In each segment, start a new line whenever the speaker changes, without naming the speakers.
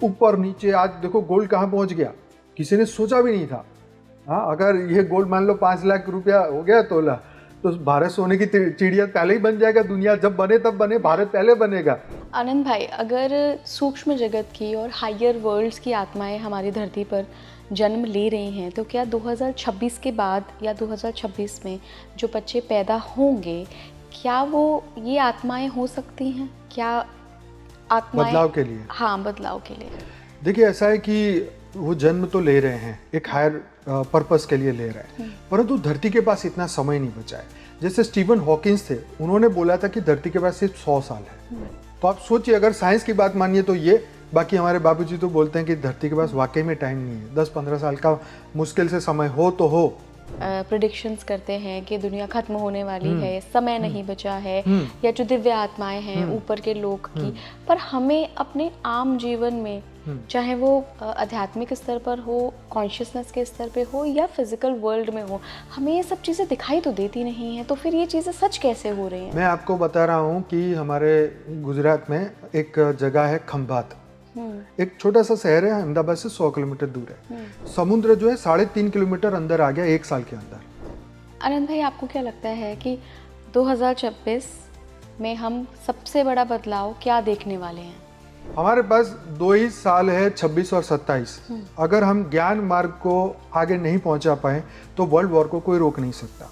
ऊपर नीचे, आज देखो गोल्ड कहाँ पहुंच गया, किसी ने सोचा भी नहीं था। हाँ, अगर ये गोल्ड मान लो 5 लाख रुपया हो गया तोला, तो भारत सोने की चिड़िया पहले ही बन जाएगा। दुनिया जब बने तब बने, भारत पहले बनेगा।
आनंद भाई, अगर सूक्ष्म जगत की और हायर वर्ल्ड्स की आत्माएं हमारी धरती पर जन्म ले रही हैं, तो क्या 2026 के बाद या 2026 में जो बच्चे पैदा होंगे, क्या वो ये आत्माएं हो सकती हैं? क्या आत्माएं
बदलाव के लिए?
हाँ, बदलाव के लिए।
देखिए, ऐसा है कि वो जन्म तो ले रहे हैं, एक हायर पर्पस के लिए ले रहे हैं, परंतु धरती के पास इतना समय नहीं बचा है। जैसे स्टीवन हॉकिंस थे, उन्होंने बोला था कि धरती के पास सिर्फ 100 साल है। तो आप सोचिए, अगर साइंस की बात मानिए तो ये, बाकी हमारे बाबूजी तो बोलते हैं कि धरती के पास वाकई में टाइम नहीं है। 10-15 साल का मुश्किल से समय हो तो हो।
प्रेडिक्शंस करते हैं कि दुनिया खत्म होने वाली है, समय नहीं बचा है, या जो दिव्य आत्माएं हैं ऊपर के लोक की। पर हमें अपने आम जीवन में, चाहे वो आध्यात्मिक स्तर पर हो, कॉन्शियसनेस के स्तर पे हो, या फिजिकल वर्ल्ड में हो, हमें ये सब चीज़ें दिखाई तो देती नहीं हैं। तो फिर ये चीज़ें सच कैसे हो रही हैं?
मैं आपको बता रहा हूँ कि हमारे गुजरात में एक जगह है खंभात, एक छोटा सा शहर है, अहमदाबाद से 100 किलोमीटर दूर है। समुद्र जो है 3.5 किलोमीटर अंदर आ गया 1 साल के अंदर।
आनंद भाई, आपको क्या लगता है कि 2026 में हम सबसे बड़ा बदलाव क्या देखने वाले हैं?
हमारे पास 2 ही साल है, 26 और 27। अगर हम ज्ञान मार्ग को आगे नहीं पहुंचा पाए तो वर्ल्ड वॉर को कोई रोक नहीं सकता।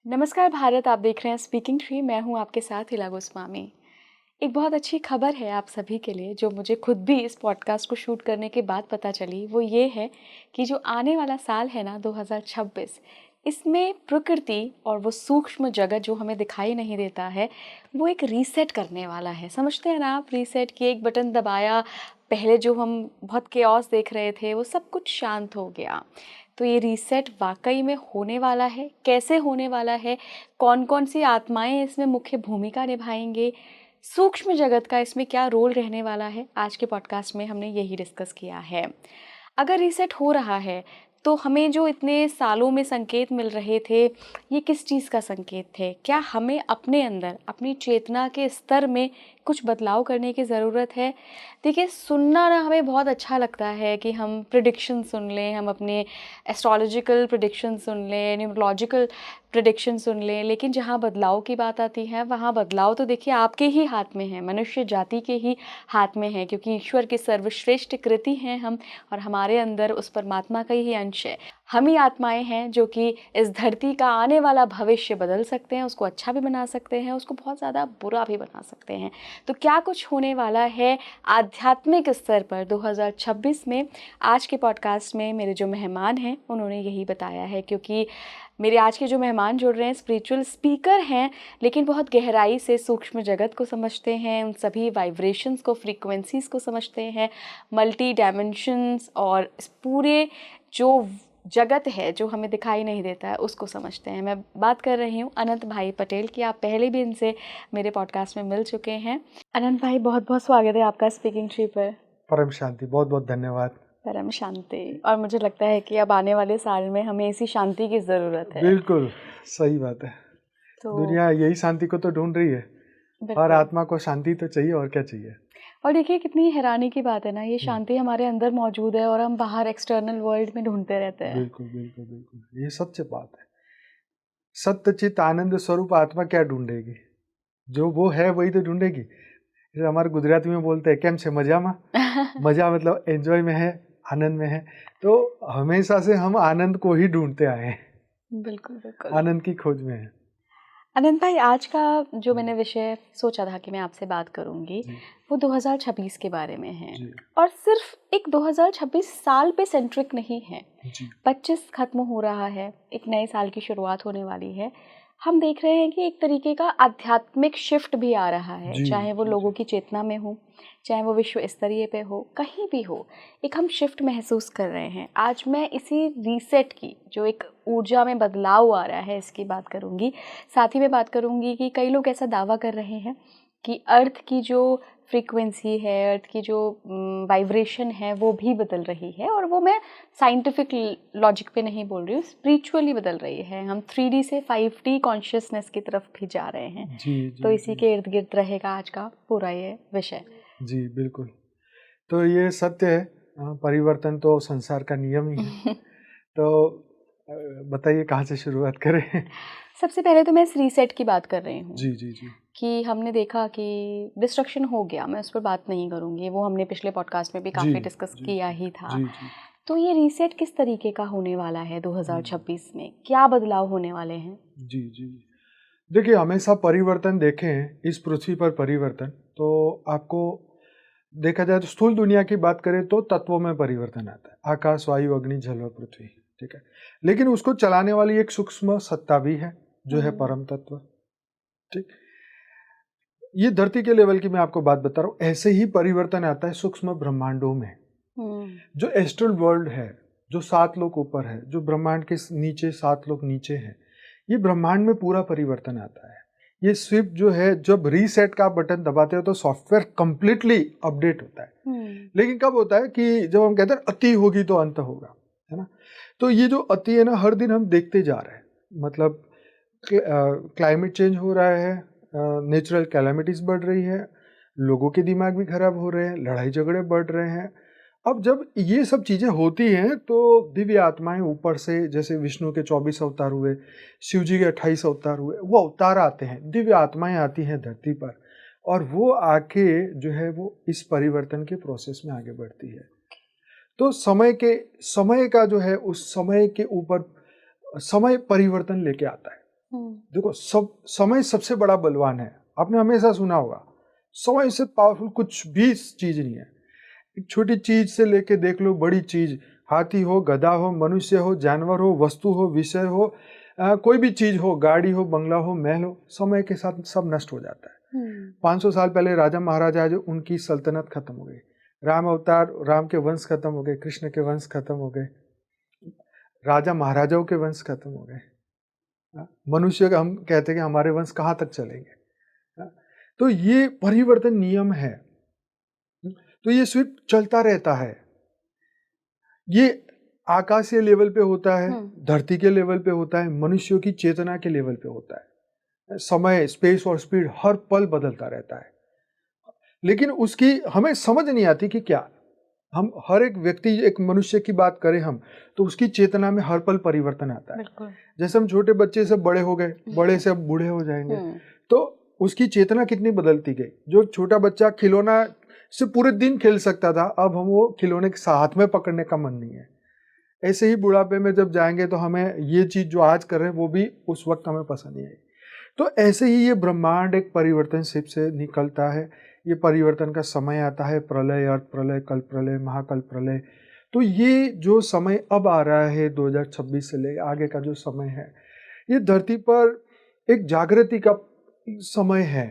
नमस्कार भारत, आप देख रहे हैं स्पीकिंग ट्री। मैं हूं आपके साथ हिला गोस्वामी। एक बहुत अच्छी खबर है आप सभी के लिए, जो मुझे खुद भी इस पॉडकास्ट को शूट करने के बाद पता चली। वो ये है कि जो आने वाला साल है ना, 2026, इसमें प्रकृति और वो सूक्ष्म जगत जो हमें दिखाई नहीं देता है, वो एक रीसेट करने वाला है। समझते हैं ना आप? रीसेट की एक बटन दबाया, पहले जो हम बहुत केओस देख रहे थे वो सब कुछ शांत हो गया। तो ये रीसेट वाकई में होने वाला है। कैसे होने वाला है, कौन कौन सी आत्माएं इसमें मुख्य भूमिका निभाएंगे, सूक्ष्म जगत का इसमें क्या रोल रहने वाला है, आज के पॉडकास्ट में हमने यही डिस्कस किया है। अगर रीसेट हो रहा है तो हमें जो इतने सालों में संकेत मिल रहे थे, ये किस चीज़ का संकेत थे? क्या हमें अपने अंदर, अपनी चेतना के स्तर में कुछ बदलाव करने की ज़रूरत है? देखिए, सुनना ना हमें बहुत अच्छा लगता है कि हम प्रेडिक्शन सुन लें, हम अपने एस्ट्रोलॉजिकल प्रेडिक्शन सुन लें, न्यूमरोलॉजिकल प्रेडिक्शन सुन लें, लेकिन जहाँ बदलाव की बात आती है, वहाँ बदलाव तो देखिए आपके ही हाथ में है, मनुष्य जाति के ही हाथ में है, क्योंकि ईश्वर की सर्वश्रेष्ठ कृति हैं हम, और हमारे अंदर उस परमात्मा का ही अंश है। हम ही आत्माएं हैं जो कि इस धरती का आने वाला भविष्य बदल सकते हैं, उसको अच्छा भी बना सकते हैं, उसको बहुत ज़्यादा बुरा भी बना सकते हैं। तो क्या कुछ होने वाला है आध्यात्मिक स्तर पर 2026 में? आज के पॉडकास्ट में मेरे जो मेहमान हैं उन्होंने यही बताया है, क्योंकि मेरे आज के जो मेहमान जुड़ रहे हैं स्पिरिचुअल स्पीकर हैं, लेकिन बहुत गहराई से सूक्ष्म जगत को समझते हैं, उन सभी वाइब्रेशंस को, फ्रीक्वेंसीज़ को समझते हैं, मल्टी डायमेंशंस और इस पूरे जो जगत है जो हमें दिखाई नहीं देता है उसको समझते हैं। मैं बात कर रही हूँ अनंत भाई पटेल की। आप पहले भी इनसे मेरे पॉडकास्ट में मिल चुके हैं। अनंत भाई, बहुत बहुत स्वागत है आपका स्पीकिंग ट्री पर।
परम शांति, बहुत बहुत धन्यवाद।
परम शांति। और मुझे लगता है कि अब आने वाले साल में हमें इसी शांति की ज़रूरत है।
बिल्कुल सही बात है। तो दुनिया यही शांति को तो ढूंढ रही है। हर आत्मा को शांति तो चाहिए, और क्या चाहिए।
और देखिए, कितनी हैरानी की बात है ना, ये शांति हमारे अंदर मौजूद है और हम बाहर एक्सटर्नल वर्ल्ड में ढूंढते रहते हैं।
बिल्कुल बिल्कुल बिल्कुल, ये सच्ची बात है। सत्यचित आनंद स्वरूप आत्मा क्या ढूंढेगी? जो वो है वही तो ढूंढेगी। हमारे गुजराती में बोलते हैं, केम से मजा में। मजा मतलब एंजॉय में है, आनंद में है। तो हमेशा से हम आनंद को ही ढूंढते आए हैं।
बिल्कुल बिल्कुल,
आनंद की खोज में है।
अनंत भाई, आज का जो मैंने विषय सोचा था कि मैं आपसे बात करूंगी, वो 2026 के बारे में है। और सिर्फ एक 2026 साल पे सेंट्रिक नहीं है। 25 खत्म हो रहा है, एक नए साल की शुरुआत होने वाली है। हम देख रहे हैं कि एक तरीके का आध्यात्मिक शिफ्ट भी आ रहा है, चाहे वो लोगों की चेतना में हो, चाहे वो विश्व स्तरीय पे हो, कहीं भी हो, एक हम शिफ्ट महसूस कर रहे हैं। आज मैं इसी रीसेट की, जो एक ऊर्जा में बदलाव आ रहा है, इसकी बात करूंगी। साथ ही मैं बात करूंगी कि कई लोग ऐसा दावा कर रहे हैं कि अर्थ की जो फ्रीक्वेंसी है, अर्थ की जो वाइब्रेशन है वो भी बदल रही है, और वो मैं साइंटिफिक लॉजिक पे नहीं बोल रही हूँ, स्पिरिचुअली बदल रही है। हम 3D से 5D कॉन्शियसनेस की तरफ भी जा रहे हैं।
जी
तो इसी के इर्द गिर्द रहेगा आज का पूरा ये विषय।
जी बिल्कुल। तो ये सत्य है, परिवर्तन तो संसार का नियम ही है। तो बताइए कहाँ से शुरुआत करें?
सबसे पहले तो मैं इस रीसेट की बात कर रही हूँ
जी जी जी।
कि हमने देखा कि डिस्ट्रक्शन हो गया, मैं उस पर बात नहीं करूँगी, वो हमने पिछले पॉडकास्ट में भी काफ़ी
जी,
डिस्कस
जी,
किया ही था।
जी जी।
तो ये रीसेट किस तरीके का होने वाला है 2026 में, क्या बदलाव होने वाले हैं?
जी जी। देखिए, हमेशा परिवर्तन देखें इस पृथ्वी पर परिवर्तन, तो आपको देखा जाए तो स्थूल दुनिया की बात करें तो तत्वों में परिवर्तन आता है, आकाश, वायु, अग्नि, जल और पृथ्वी, ठीक है। लेकिन उसको चलाने वाली एक सूक्ष्म सत्ता भी है जो है परम तत्व, ठीक। ये धरती के लेवल की मैं आपको बात बता रहा हूँ। ऐसे ही परिवर्तन आता है सूक्ष्म ब्रह्मांडों में, जो एस्ट्रल वर्ल्ड है, जो 7 लोक ऊपर है, जो ब्रह्मांड के नीचे 7 लोक नीचे है, ये ब्रह्मांड में पूरा परिवर्तन आता है। ये स्विफ्ट जो है, जब रीसेट का बटन दबाते हो तो सॉफ्टवेयर कंप्लीटली अपडेट होता है। लेकिन कब होता है कि जब हम कहते हैं अति होगी तो अंत होगा, है ना। तो ये जो अति है ना, हर दिन हम देखते जा रहे हैं। मतलब क्लाइमेट चेंज हो रहा है, नेचुरल कैलामिटीज बढ़ रही है, लोगों के दिमाग भी खराब हो रहे हैं, लड़ाई झगड़े बढ़ रहे हैं। अब जब ये सब चीज़ें होती हैं तो दिव्य आत्माएं ऊपर से, जैसे विष्णु के 24 अवतार हुए, शिव जी के 28 अवतार हुए, वो अवतार आते हैं, दिव्य आत्माएं आती हैं धरती पर, और वो आके जो है वो इस परिवर्तन के प्रोसेस में आगे बढ़ती है। तो समय का जो है, उस समय के ऊपर समय परिवर्तन लेके आता है। देखो, समय सबसे बड़ा बलवान है। आपने हमेशा सुना होगा, समय से पावरफुल कुछ भी चीज नहीं है। एक छोटी चीज से लेके देख लो बड़ी चीज, हाथी हो, गधा हो, मनुष्य हो, जानवर हो, वस्तु हो, विषय हो, कोई भी चीज हो, गाड़ी हो, बंगला हो, महल हो, समय के साथ सब नष्ट हो जाता है। 500 साल पहले राजा महाराजा जो, उनकी सल्तनत खत्म हो गई, राम अवतार, राम के वंश खत्म हो गए, कृष्ण के वंश खत्म हो गए, राजा महाराजाओं के वंश खत्म हो गए। मनुष्य का हम कहते हैं कि हमारे वंश कहाँ तक चलेंगे। तो ये परिवर्तन नियम है। तो ये स्विफ्ट चलता रहता है। ये आकाशीय लेवल पे होता है, धरती के लेवल पे होता है, मनुष्यों की चेतना के लेवल पे होता है। समय, स्पेस और स्पीड हर पल बदलता रहता है, लेकिन उसकी हमें समझ नहीं आती कि क्या। हम हर एक व्यक्ति, एक मनुष्य की बात करें हम, तो उसकी चेतना में हर पल परिवर्तन आता है। जैसे हम छोटे बच्चे से बड़े हो गए, बड़े से अब बूढ़े हो जाएंगे, तो उसकी चेतना कितनी बदलती गई। जो छोटा बच्चा खिलौना से पूरे दिन खेल सकता था, अब हम वो खिलौने के हाथ में पकड़ने का मन नहीं है। ऐसे ही बुढ़ापे में जब जाएंगे तो हमें ये चीज जो आज कर रहे हैं वो भी उस वक्त हमें पसंद नहीं आई। तो ऐसे ही ये ब्रह्मांड एक परिवर्तनशिप से निकलता है। ये परिवर्तन का समय आता है, प्रलय, अर्थ प्रलय, कल्प प्रलय, महाकल्प प्रलय। तो ये जो समय अब आ रहा है 2026 से ले आगे का जो समय है, ये धरती पर एक जागृति का समय है।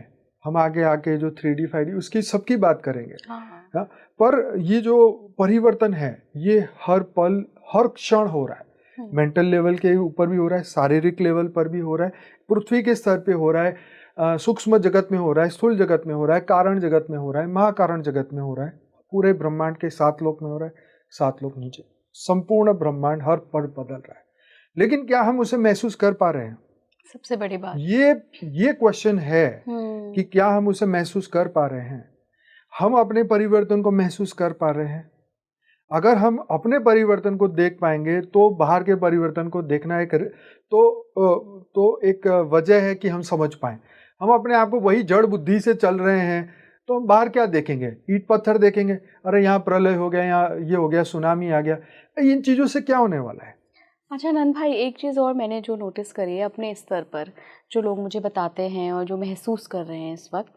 हम आगे आके जो 3D 5D उसकी सबकी बात करेंगे। हाँ, पर ये जो परिवर्तन है ये हर पल हर क्षण हो रहा है। मेंटल लेवल के ऊपर भी हो रहा है, शारीरिक लेवल पर भी हो रहा है, पृथ्वी के स्तर पे हो रहा है, सूक्ष्म जगत में हो रहा है, स्थूल जगत में हो रहा है, कारण जगत में हो रहा है, महाकारण जगत में हो रहा है, पूरे ब्रह्मांड के 7 लोक में हो रहा है, 7 लोक नीचे, संपूर्ण ब्रह्मांड हर पल बदल रहा है। लेकिन क्या हम उसे महसूस कर पा रहे हैं?
सबसे बड़ी बात
ये क्वेश्चन है कि क्या हम उसे महसूस कर पा रहे हैं? हम अपने परिवर्तन को महसूस कर पा रहे हैं? अगर हम अपने परिवर्तन को देख पाएंगे तो बाहर के परिवर्तन को देखना एक वजह है कि हम समझ पाएं। हम अपने आप को वही जड़ बुद्धि से चल रहे हैं तो हम बाहर क्या देखेंगे? ईंट पत्थर देखेंगे, अरे यहाँ प्रलय हो गया, यहाँ ये हो गया, सुनामी आ गया। इन चीज़ों से क्या होने वाला है?
अच्छा नंद भाई, एक चीज़ और मैंने जो नोटिस करी है अपने स्तर पर, जो लोग मुझे बताते हैं और जो महसूस कर रहे हैं इस वक्त,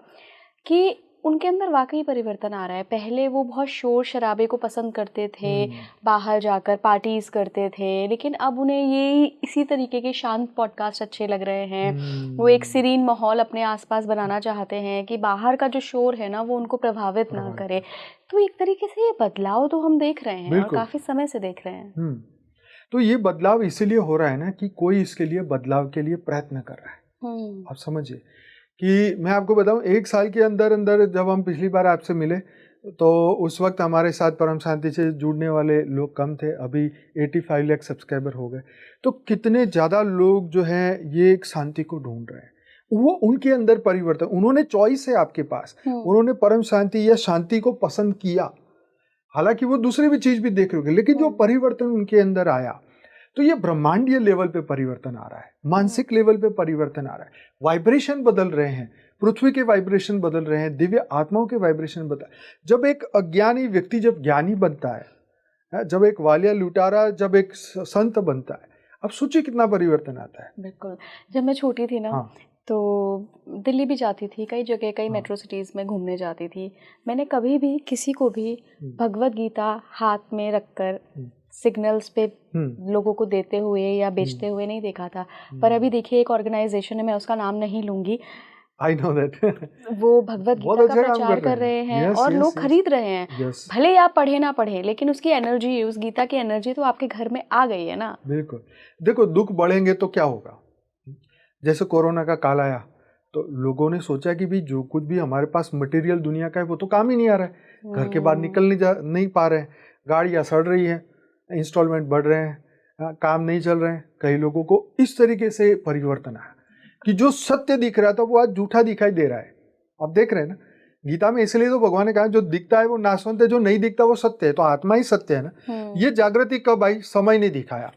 कि उनके अंदर वाकई परिवर्तन आ रहा है। पहले वो बहुत शोर शराबे को पसंद करते थे, बाहर जाकर पार्टीज़ करते थे, लेकिन अब उन्हें ये इसी तरीके के शांत पॉडकास्ट अच्छे लग रहे हैं। वो एक सीरीन माहौल अपने आसपास बनाना चाहते हैं कि बाहर का जो शोर है ना वो उनको प्रभावित ना करे। तो एक तरीके से ये बदलाव तो हम देख रहे हैं और काफ़ी समय से देख रहे हैं।
तो ये बदलाव इसीलिए हो रहा है ना कि कोई इसके लिए बदलाव के लिए प्रयत्न कर रहा है। आप समझिए कि मैं आपको बताऊं, 1 साल के अंदर अंदर जब हम पिछली बार आपसे मिले तो उस वक्त हमारे साथ परम शांति से जुड़ने वाले लोग कम थे, अभी 85 लाख सब्सक्राइबर हो गए। तो कितने ज़्यादा लोग जो हैं ये एक शांति को ढूंढ रहे हैं, वो उनके अंदर परिवर्तन, उन्होंने चॉइस है आपके पास, उन्होंने परम शांति या शांति को पसंद किया, हालांकि वो दूसरी भी चीज भी देख रहे होंगे, लेकिन जो परिवर्तन उनके अंदर आया, तो ये ब्रह्मांडीय लेवल पे परिवर्तन आ रहा है, मानसिक लेवल पे परिवर्तन आ रहा है, वाइब्रेशन बदल रहे हैं, पृथ्वी के वाइब्रेशन बदल रहे हैं, दिव्य आत्माओं के वाइब्रेशन बदल। जब एक अज्ञानी व्यक्ति जब ज्ञानी बनता है, जब एक वालिया लुटारा जब एक संत बनता है, अब सोचिए कितना परिवर्तन आता है।
बिल्कुल। जब मैं छोटी थी ना,
हाँ।
तो दिल्ली भी जाती थी, कई जगह कई मेट्रो सिटीज़ में घूमने जाती थी, मैंने कभी भी किसी को भी भगवत गीता हाथ में रखकर सिग्नल्स पे लोगों को देते हुए या बेचते हुए नहीं देखा था। पर अभी देखिए एक ऑर्गेनाइजेशन है, मैं उसका नाम नहीं लूँगी,
I know that.
वो भगवत गीता का प्रचार कर रहे हैं और लोग खरीद रहे हैं। भले ही आप पढ़े ना पढ़े, लेकिन उसकी एनर्जी, उस गीता की एनर्जी तो आपके घर में आ गई है ना।
बिल्कुल। देखो, दुख बढ़ेंगे तो क्या होगा, जैसे कोरोना का काल आया तो लोगों ने सोचा कि भी जो कुछ भी हमारे पास मटेरियल दुनिया का है वो तो काम ही नहीं आ रहा है, घर के बाहर निकल नहीं पा रहे हैं, गाड़ियाँ सड़ रही है, इंस्टॉलमेंट बढ़ रहे हैं, काम नहीं चल रहे हैं, कई लोगों को इस तरीके से परिवर्तन आया कि जो सत्य दिख रहा था वो आज झूठा दिखाई दे रहा है। आप देख रहे हैं ना, गीता में इसलिए तो भगवान ने कहा जो दिखता है वो नाशवंत है, जो नहीं दिखता वो सत्य है, तो आत्मा ही सत्य है ना। ये जागृति कब आई? समय ने दिखाया,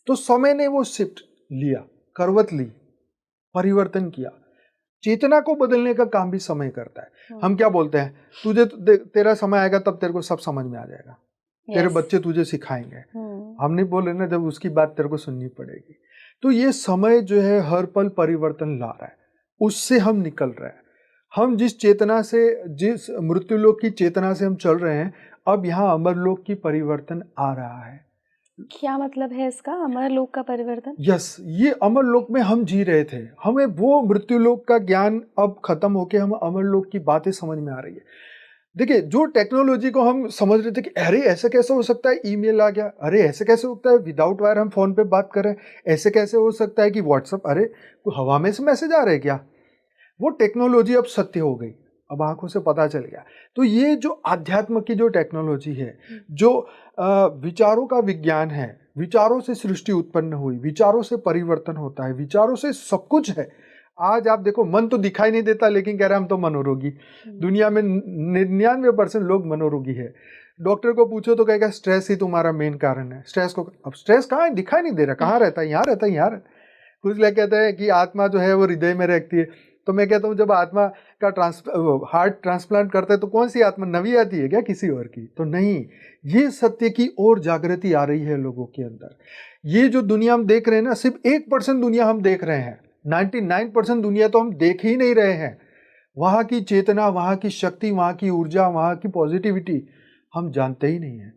तो समय ने वो शिफ्ट लिया, करवट ली, परिवर्तन किया। चेतना को बदलने का काम भी समय करता है। हम क्या बोलते हैं, तुझे तेरा समय आएगा तब तेरे को सब समझ में आ जाएगा, तेरे बच्चे तुझे सिखाएंगे। हम नहीं बोल रहे ना, जब उसकी बात तेरे को सुननी पड़ेगी। तो ये समय जो है हर पल परिवर्तन ला रहा है, उससे हम निकल रहे हैं। हम जिस चेतना से, जिस मृत्युलोक की चेतना से हम चल रहे हैं, अब यहाँ अमरलोक की परिवर्तन आ रहा है।
क्या मतलब है इसका, अमरलोक का परिवर्तन?
यस, ये अमरलोक में हम जी रहे थे, हमें वो मृत्युलोक का ज्ञान अब खत्म होके हम अमरलोक की बातें समझ में आ रही है। देखिए, जो टेक्नोलॉजी को हम समझ रहे थे कि अरे ऐसे कैसे हो सकता है, ईमेल आ गया, अरे ऐसे कैसे होता है विदाउट वायर हम फोन पे बात कर रहे हैं, ऐसे कैसे हो सकता है कि व्हाट्सएप, अरे कोई हवा में से मैसेज आ रहे हैं क्या, वो टेक्नोलॉजी अब सत्य हो गई, अब आंखों से पता चल गया। तो ये जो आध्यात्म की जो टेक्नोलॉजी है, जो विचारों का विज्ञान है, विचारों से सृष्टि उत्पन्न हुई, विचारों से परिवर्तन होता है, विचारों से सब कुछ है। आज आप देखो, मन तो दिखाई नहीं देता लेकिन कह रहे हम तो मनोरोगी। दुनिया में 99% लोग मनोरोगी है। डॉक्टर को पूछो तो कहेगा स्ट्रेस ही तुम्हारा मेन कारण है। स्ट्रेस को, अब स्ट्रेस कहाँ है, दिखाई नहीं दे रहा, कहाँ रहता है, यहाँ रहता है, यहाँ। कुछ लोग कहते हैं कि आत्मा जो है वो हृदय में रहती है, तो मैं कहता हूँ जब आत्मा का हार्ट ट्रांसप्लांट करते हैं तो कौन सी आत्मा नवी आती है क्या किसी और की? तो नहीं, ये सत्य की और जागृति आ रही है लोगों के अंदर। ये जो दुनिया हम देख रहे हैं ना, सिर्फ 1% दुनिया हम देख रहे हैं, 99% दुनिया तो हम देख ही नहीं रहे हैं। वहाँ की चेतना, वहाँ की शक्ति, वहाँ की ऊर्जा, वहाँ की पॉजिटिविटी हम जानते ही नहीं है।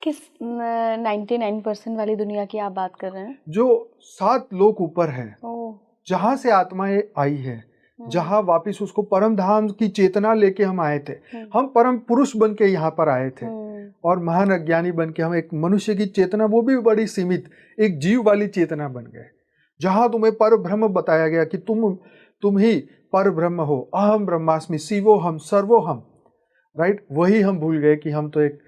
किस 99% वाली दुनिया की आप बात कर रहे हैं? जो
7 लोक ऊपर है, जहाँ से आत्माएं आई है, जहाँ वापिस उसको परम धाम की चेतना लेके हम आए थे। हम परम पुरुष बन के यहाँ पर आए थे और महान अज्ञानी बन के हम एक मनुष्य की चेतना, वो भी बड़ी सीमित, एक जीव वाली चेतना बन गए, जहाँ तुम्हें पर ब्रह्म बताया गया कि तुम ही पर ब्रह्म हो, अहम ब्रह्मास्मि शिवो हम सर्वो हम, राइट। वही हम भूल गए कि हम तो एक,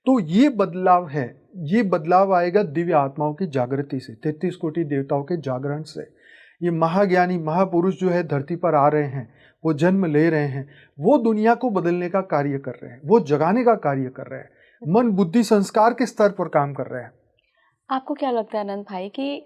तो ये बदलाव है, ये बदलाव आएगा दिव्य आत्माओं की जागृति से, 33 कोटि देवताओं के जागरण से। ये महाज्ञानी महापुरुष जो है धरती पर आ रहे हैं, वो जन्म ले रहे हैं, वो दुनिया को बदलने का कार्य कर रहे हैं, वो जगाने का कार्य कर रहे हैं, मन बुद्धि संस्कार के स्तर पर काम कर रहे हैं।
आपको क्या लगता है आनंद भाई कि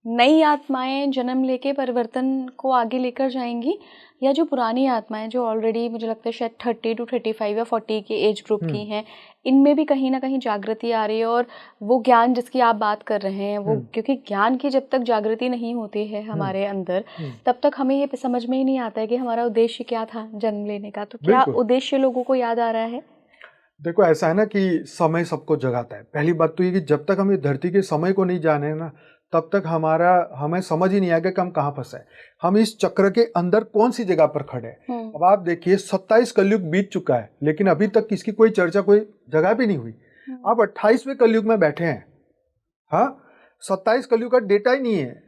नई आत्माएं जन्म लेके परिवर्तन को आगे लेकर जाएंगी, या जो पुरानी आत्माएं जो ऑलरेडी मुझे लगता है शायद 30 to 35 या 40 के एज ग्रुप की हैं, इनमें भी कहीं ना कहीं जागृति आ रही है, और वो ज्ञान जिसकी आप बात कर रहे हैं वो, क्योंकि ज्ञान की जब तक जागृति नहीं होती है हमारे अंदर, तब तक हमें ये समझ में ही नहीं आता है कि हमारा उद्देश्य क्या था जन्म लेने का। तो क्या उद्देश्य लोगों को याद आ रहा है?
देखो, ऐसा है ना कि समय सबको जगाता है। पहली बात तो ये कि जब तक हम ये धरती के समय को नहीं जाने ना, तब तक हमें समझ ही नहीं आएगा कि हम कहाँ फंसे, हम इस चक्र के अंदर कौन सी जगह पर खड़े हैं। अब आप देखिए 27 कलयुग बीत चुका है, लेकिन अभी तक इसकी कोई चर्चा, कोई जगह भी नहीं हुई। आप 28वें कलयुग में बैठे हैं। हाँ, 27 कलयुग का डेटा ही नहीं है।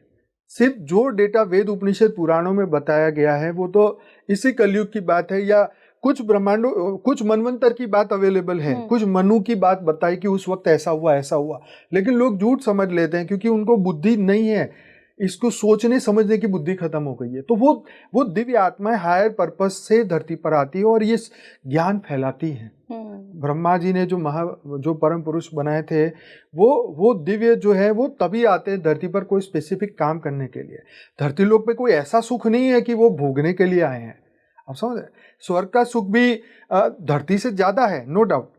सिर्फ जो डेटा वेद उपनिषद पुराणों में बताया गया है वो तो इसी कलयुग की बात है, या कुछ ब्रह्मांडों कुछ मनवंतर की बात अवेलेबल है, कुछ मनु की बात बताई कि उस वक्त ऐसा हुआ, लेकिन लोग झूठ समझ लेते हैं क्योंकि उनको बुद्धि नहीं है, इसको सोचने समझने की बुद्धि खत्म हो गई है। तो वो दिव्य आत्माएं हायर पर्पस से धरती पर आती है और ये ज्ञान फैलाती हैं। ब्रह्मा जी ने जो परम पुरुष बनाए थे वो दिव्य जो है वो तभी आते हैं धरती पर कोई स्पेसिफिक काम करने के लिए। धरती लोक पे कोई ऐसा सुख नहीं है कि वो भोगने के लिए आए हैं, आप समझ। स्वर्ग का सुख भी धरती से ज्यादा है, नो डाउट,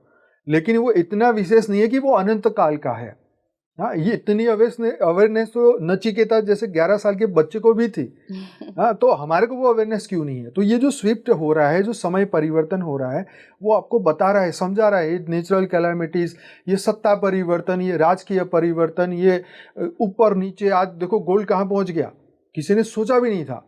लेकिन वो इतना विशेष नहीं है कि वो अनंत काल का है। हाँ, ये इतनी अवेयरनेस तो नचिकेता जैसे 11 साल के बच्चे को भी थी। हाँ, तो हमारे को वो अवेयरनेस क्यों नहीं है? तो ये जो स्विफ्ट हो रहा है, जो समय परिवर्तन हो रहा है, वो आपको बता रहा है, समझा रहा है, ये नेचुरल कैलामिटीज, ये सत्ता परिवर्तन, ये राजकीय परिवर्तन, ये ऊपर नीचे। आज देखो गोल्ड कहाँ पहुंच गया, किसी ने सोचा भी नहीं था।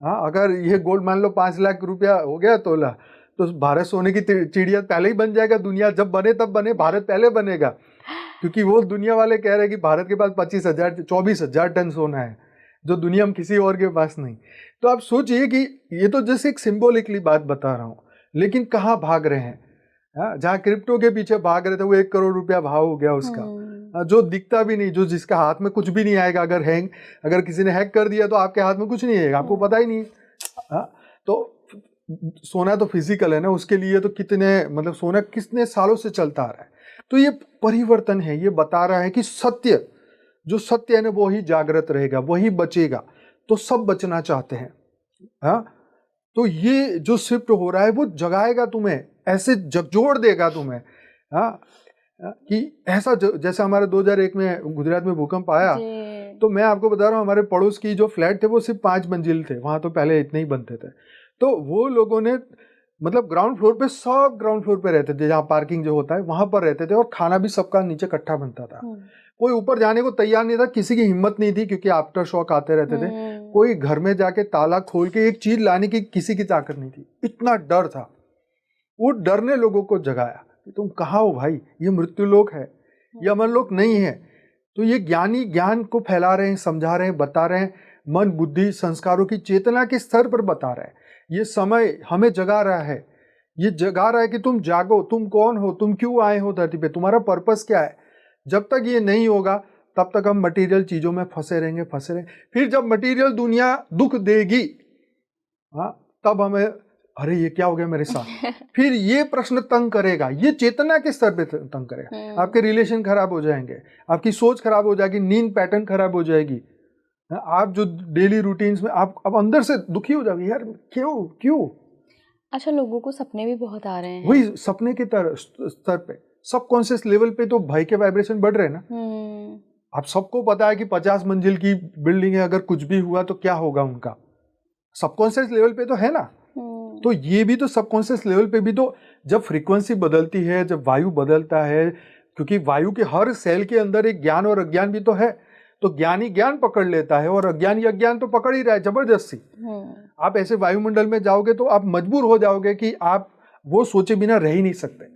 हाँ, अगर ये गोल्ड मान लो 5 लाख रुपया हो गया तोला, तो भारत सोने की चिड़िया पहले ही बन जाएगा। दुनिया जब बने तब बने, भारत पहले बनेगा, क्योंकि वो दुनिया वाले कह रहे हैं कि भारत के पास 24,000 टन सोना है, जो दुनिया में किसी और के पास नहीं। तो आप सोचिए कि ये तो जैसे एक सिंबॉलिकली बात बता रहा हूँ, लेकिन कहाँ भाग रहे हैं। जहाँ क्रिप्टो के पीछे भाग रहे थे, वो 1 करोड़ रुपया भाव हो गया उसका, जो दिखता भी नहीं, जो जिसका हाथ में कुछ भी नहीं आएगा। अगर किसी ने हैक कर दिया तो आपके हाथ में कुछ नहीं आएगा, आपको पता ही नहीं। तो सोना तो फिजिकल है ना, उसके लिए तो कितने सोना कितने सालों से चलता आ रहा है। तो ये परिवर्तन है, ये बता रहा है कि जो सत्य है ना वो ही जागृत रहेगा, वही बचेगा। तो सब बचना चाहते हैं। हाँ, तो ये जो शिफ्ट हो रहा है वो जगाएगा तुम्हें, ऐसे झकझोर देगा तुम्हें। हाँ, कि ऐसा जैसे हमारे 2001 में गुजरात में भूकंप आया, तो मैं आपको बता रहा हूँ, हमारे पड़ोस की जो फ्लैट थे वो सिर्फ 5 मंजिल थे, वहां तो पहले इतने ही बनते थे। तो वो लोगों ने ग्राउंड फ्लोर पे, सब ग्राउंड फ्लोर पे रहते थे, जहाँ पार्किंग जो होता है वहां पर रहते थे, और खाना भी सबका नीचे इकट्ठा बनता था। कोई ऊपर जाने को तैयार नहीं था, किसी की हिम्मत नहीं थी, क्योंकि आफ्टर शॉक आते रहते थे। कोई घर में जाके ताला खोल के एक चीज लाने की किसी की ताकत नहीं थी, इतना डर था। वो डर ने लोगों को जगाया कि तुम कहाँ हो भाई, ये मृत्यु लोक है, ये अमर लोक नहीं है। तो ये ज्ञानी ज्ञान को फैला रहे हैं, समझा रहे हैं, बता रहे हैं, मन बुद्धि संस्कारों की चेतना के स्तर पर बता रहे हैं। ये समय हमें जगा रहा है, ये जगा रहा है कि तुम जागो, तुम कौन हो, तुम क्यों आए हो धरती पे, तुम्हारा पर्पस क्या है। जब तक ये नहीं होगा तब तक हम मटेरियल चीजों में फंसे रहेंगे। फिर जब मटेरियल दुनिया दुख देगी, हाँ, तब हमें अरे ये क्या हो गया मेरे साथ, फिर ये प्रश्न तंग करेगा, ये चेतना के स्तर पे तंग करेगा। आपके रिलेशन खराब हो जाएंगे, आपकी सोच खराब हो जाएगी, नींद पैटर्न खराब हो जाएगी, आप जो डेली रूटीन्स में आप अब अंदर से दुखी हो जाओगे, यार क्यों।
अच्छा, लोगों को सपने भी बहुत आ रहे हैं।
वही सपने के स्तर पे, सबकॉन्शियस लेवल पे तो भय के वाइब्रेशन बढ़ रहे हैं ना। आप सबको पता है कि 50 मंजिल की बिल्डिंग है, अगर कुछ भी हुआ तो क्या होगा उनका, सबकॉन्शियस लेवल पे तो है ना। तो ये भी तो सबकॉन्शियस लेवल पे भी तो, जब फ्रीक्वेंसी बदलती है, जब वायु बदलता है, क्योंकि वायु के हर सेल के अंदर एक ज्ञान और अज्ञान भी तो है, तो ज्ञानी ज्ञान पकड़ लेता है और अज्ञानी अज्ञान तो पकड़ ही रहा है जबरदस्ती। आप ऐसे वायुमंडल में जाओगे तो आप मजबूर हो जाओगे कि आप वो सोचे बिना रह ही नहीं सकते।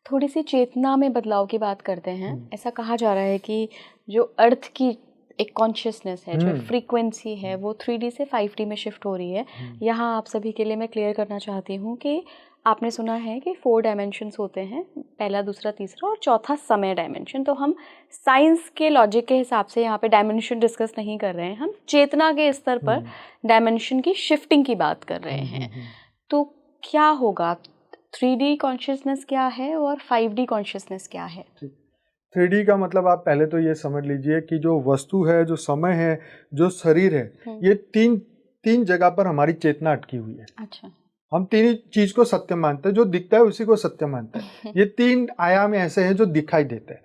थोड़ी सी चेतना में बदलाव की बात करते हैं। ऐसा कहा जा रहा है कि जो अर्थ की एक कॉन्शियसनेस है, जो फ्रीक्वेंसी है, वो 3D से 5D में शिफ्ट हो रही है। यहाँ आप सभी के लिए मैं क्लियर करना चाहती हूँ कि आपने सुना है कि 4 डायमेंशंस होते हैं, पहला, दूसरा, तीसरा और चौथा समय डायमेंशन। तो हम साइंस के लॉजिक के हिसाब से यहाँ पे डायमेंशन डिस्कस नहीं कर रहे हैं, हम चेतना के स्तर पर डायमेंशन की शिफ्टिंग की बात कर रहे हैं। तो क्या होगा, 3D कॉन्शियसनेस क्या है और 5D कॉन्शियसनेस क्या है?
3D का मतलब आप पहले तो ये समझ लीजिए कि जो वस्तु है, जो समय है, जो शरीर है, ये तीन जगह पर हमारी चेतना अटकी हुई है।
अच्छा,
हम 3 चीज को सत्य मानते हैं, जो दिखता है उसी को सत्य मानते हैं। ये 3 आयाम ऐसे हैं जो दिखाई देते हैं,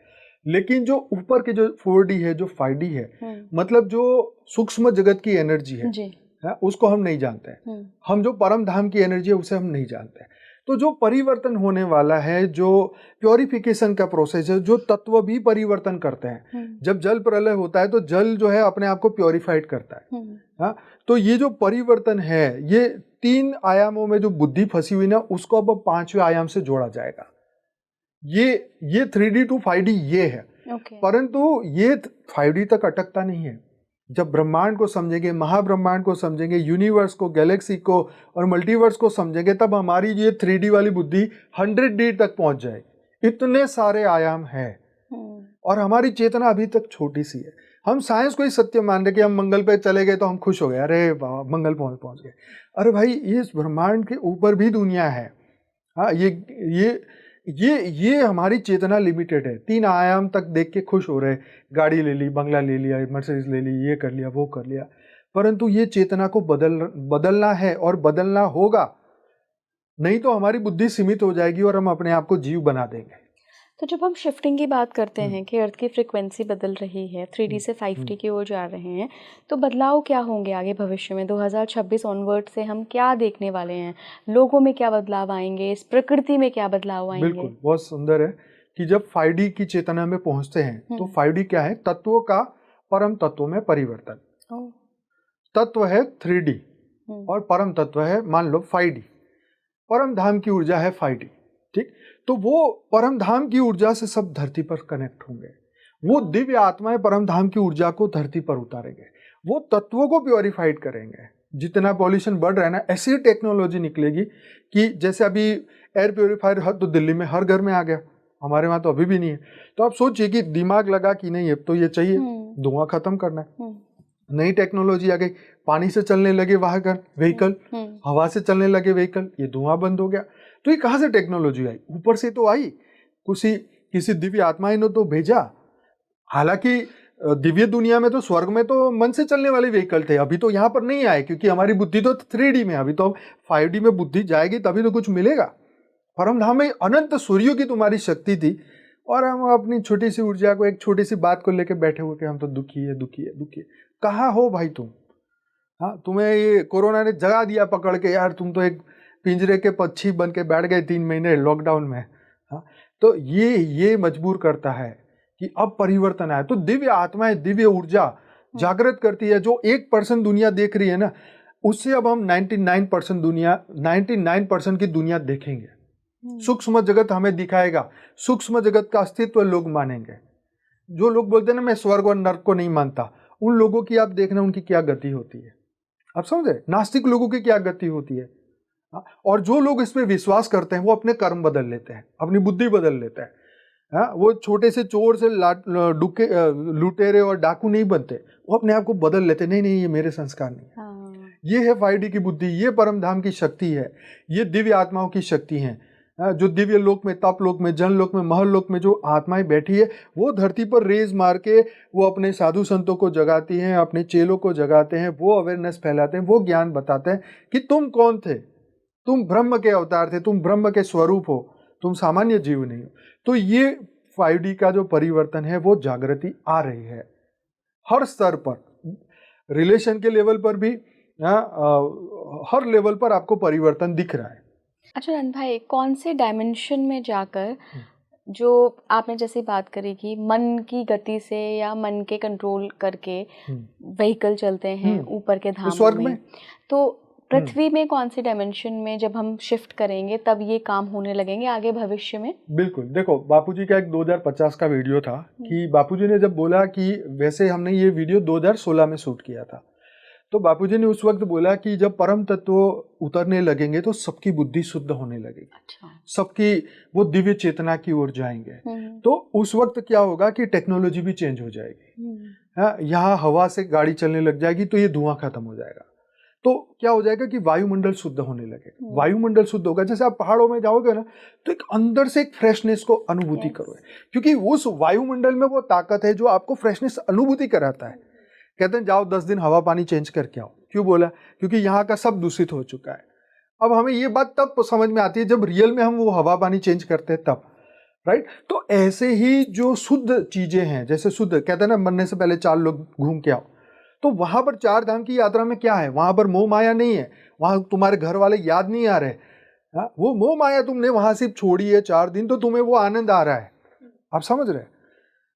लेकिन जो ऊपर के जो 4D है, जो 5D है, मतलब जो सूक्ष्म जगत की एनर्जी है, उसको हम नहीं जानते हैं। हम जो परम धाम की एनर्जी है उसे हम नहीं जानते हैं। तो जो परिवर्तन होने वाला है, जो प्योरिफिकेशन का प्रोसेस है, जो तत्व भी परिवर्तन करते हैं। जब जल प्रलय होता है तो जल जो है अपने आप को प्योरिफाइड करता है। हाँ, तो ये जो परिवर्तन है, ये 3 आयामों में जो बुद्धि फंसी हुई ना, उसको अब 5वें आयाम से जोड़ा जाएगा। ये 3D to 5D ये है। परंतु ये 5D तक अटकता नहीं है, जब ब्रह्मांड को समझेंगे, महाब्रह्मांड को समझेंगे, यूनिवर्स को, गैलेक्सी को और मल्टीवर्स को समझेंगे, तब हमारी ये 3D वाली बुद्धि 100D तक पहुंच जाएगी। इतने सारे आयाम हैं और हमारी चेतना अभी तक छोटी सी है। हम साइंस को ही सत्य मान रहे कि हम मंगल पे चले गए तो हम खुश हो गए, अरे वाह मंगल पहुंच गए। अरे भाई, इस ब्रह्मांड के ऊपर भी दुनिया है। हाँ, ये हमारी चेतना लिमिटेड है। 3 आयाम तक देख के खुश हो रहे, गाड़ी ले ली, बंगला ले लिया, मर्सिडीज ले ली, ये कर लिया, वो कर लिया, परंतु ये चेतना को बदलना है और बदलना होगा, नहीं तो हमारी बुद्धि सीमित हो जाएगी और हम अपने आप को जीव बना देंगे।
तो जब हम शिफ्टिंग की बात करते हैं कि अर्थ की फ्रिक्वेंसी बदल रही है, 3D से 5D की ओर जा रहे हैं, तो बदलाव क्या होंगे आगे भविष्य में? 2026 ऑनवर्ड से हम क्या देखने वाले हैं? लोगों में क्या बदलाव आएंगे? इस प्रकृति में क्या बदलाव आएंगे?
बिल्कुल, बहुत सुंदर है कि जब 5D की चेतना में पहुंचते हैं तो 5D क्या है? तत्वों का परम तत्व में परिवर्तन। तत्व है 3D और परम तत्व है मान लो 5D। परम धाम की ऊर्जा है 5D, ठीक? तो वो परम धाम की ऊर्जा से सब धरती पर कनेक्ट होंगे। वो दिव्य आत्माएं परम धाम की ऊर्जा को धरती पर उतारेंगे, वो तत्वों को प्योरीफाइड करेंगे। जितना पॉल्यूशन बढ़ रहा है ना, ऐसी टेक्नोलॉजी निकलेगी कि जैसे अभी एयर प्योरीफायर तो दिल्ली में हर घर में आ गया, हमारे वहां तो अभी भी नहीं है। तो आप सोचिए कि दिमाग लगा कि नहीं अब तो ये चाहिए, धुआं खत्म करना है। नई टेक्नोलॉजी आ गई, पानी से चलने लगे वाहन व्हीकल, हवा से चलने लगे व्हीकल, ये धुआं बंद हो गया। तो ये कहाँ से टेक्नोलॉजी आई? ऊपर से तो आई, किसी दिव्य आत्माएं ने तो भेजा। हालांकि दिव्य दुनिया में तो स्वर्ग में तो मन से चलने वाले व्हीकल थे, अभी तो यहाँ पर नहीं आए क्योंकि हमारी बुद्धि तो 3D में, अभी तो 5D में बुद्धि जाएगी तभी तो कुछ मिलेगा। परम धाम में अनंत सूर्यों की तुम्हारी शक्ति थी और हम अपनी छोटी सी ऊर्जा को, एक छोटी सी बात को लेकर बैठे हुए कि हम तो दुखी है। कहाँ हो भाई तुम? हाँ, तुम्हें ये कोरोना ने जगा दिया पकड़ के, यार तुम तो एक पिंजरे के पक्षी बन के बैठ गए 3 महीने लॉकडाउन में। हाँ, तो ये मजबूर करता है कि अब परिवर्तन आए। तो दिव्य आत्माएं, दिव्य ऊर्जा जागृत करती है। जो 1% दुनिया देख रही है ना, उससे अब हम 99% की दुनिया देखेंगे। सूक्ष्म जगत हमें दिखाएगा, सूक्ष्म जगत का अस्तित्व लोग मानेंगे। जो लोग बोलते हैं ना मैं स्वर्ग और नर्क को नहीं मानता, उन लोगों की आप देखना उनकी क्या गति होती है। आप समझे? नास्तिक लोगों की क्या गति होती है। और जो लोग इस पे विश्वास करते हैं वो अपने कर्म बदल लेते हैं, अपनी बुद्धि बदल लेते हैं। वो छोटे से चोर से लुटेरे और डाकू नहीं बनते, वो अपने आप को बदल लेते। नहीं ये मेरे संस्कार नहीं है। ये है 5D की बुद्धि, ये परम धाम की शक्ति है, ये दिव्य आत्माओं की शक्ति है। जो दिव्य लोक में, तप लोक में, जन लोक में, महल लोक में जो आत्माएं बैठी है, वो धरती पर रेज मार के वो अपने साधु संतों को जगाती हैं, अपने चेलों को जगाते हैं, वो अवेयरनेस फैलाते हैं, वो ज्ञान बताते हैं कि तुम कौन थे, तुम ब्रह्म के अवतार थे, तुम ब्रह्म के स्वरूप हो, तुम सामान्य जीव नहीं हो। तो ये 5D का जो परिवर्तन है वो जागृति आ रही है हर स्तर पर, रिलेशन के लेवल पर भी, हर लेवल पर आपको परिवर्तन दिख रहा है।
अच्छा नंद भाई, कौन से डायमेंशन में जाकर, जो आपने जैसे बात करी कि मन की गति से या मन के कंट्रोल करके व्हीकल चलते हैं ऊपर के धामों में, तो पृथ्वी में कौन से डायमेंशन में जब हम शिफ्ट करेंगे तब ये काम होने लगेंगे आगे भविष्य में?
बिल्कुल, देखो बापूजी का एक 2050 का वीडियो था कि बापूजी ने जब बोला कि, वैसे हमने ये वीडियो 2016 में शूट किया था, तो बापूजी ने उस वक्त बोला कि जब परम तत्व उतरने लगेंगे तो सबकी बुद्धि शुद्ध होने लगेगी। अच्छा। सबकी वो दिव्य चेतना की ओर जाएंगे। तो उस वक्त क्या होगा कि टेक्नोलॉजी भी चेंज हो जाएगी। यहाँ हवा से गाड़ी चलने लग जाएगी तो ये धुआं खत्म हो जाएगा। तो क्या हो जाएगा कि वायुमंडल शुद्ध होने लगेगा। वायुमंडल शुद्ध होगा, जैसे आप पहाड़ों में जाओगे ना तो एक अंदर से एक फ्रेशनेस को अनुभूति करोगे, क्योंकि उस वायुमंडल में वो ताकत है जो आपको फ्रेशनेस अनुभूति कराता है। कहते हैं जाओ 10 दिन हवा पानी चेंज करके आओ। क्यों बोला? क्योंकि यहाँ का सब दूषित हो चुका है। अब हमें ये बात तब समझ में आती है जब रियल में हम वो हवा पानी चेंज करते हैं तब, राइट? तो ऐसे ही जो शुद्ध चीजें हैं, जैसे शुद्ध कहते हैं ना मरने से पहले 4 लोग घूम के आओ, तो वहां पर 4 धाम की यात्रा में क्या है? वहां पर मोह माया नहीं है, वहां तुम्हारे घर वाले याद नहीं आ रहे। वो मोह माया तुमने वहां सिर्फ छोड़ी है 4 दिन, तो तुम्हें वो आनंद आ रहा है। आप समझ रहे?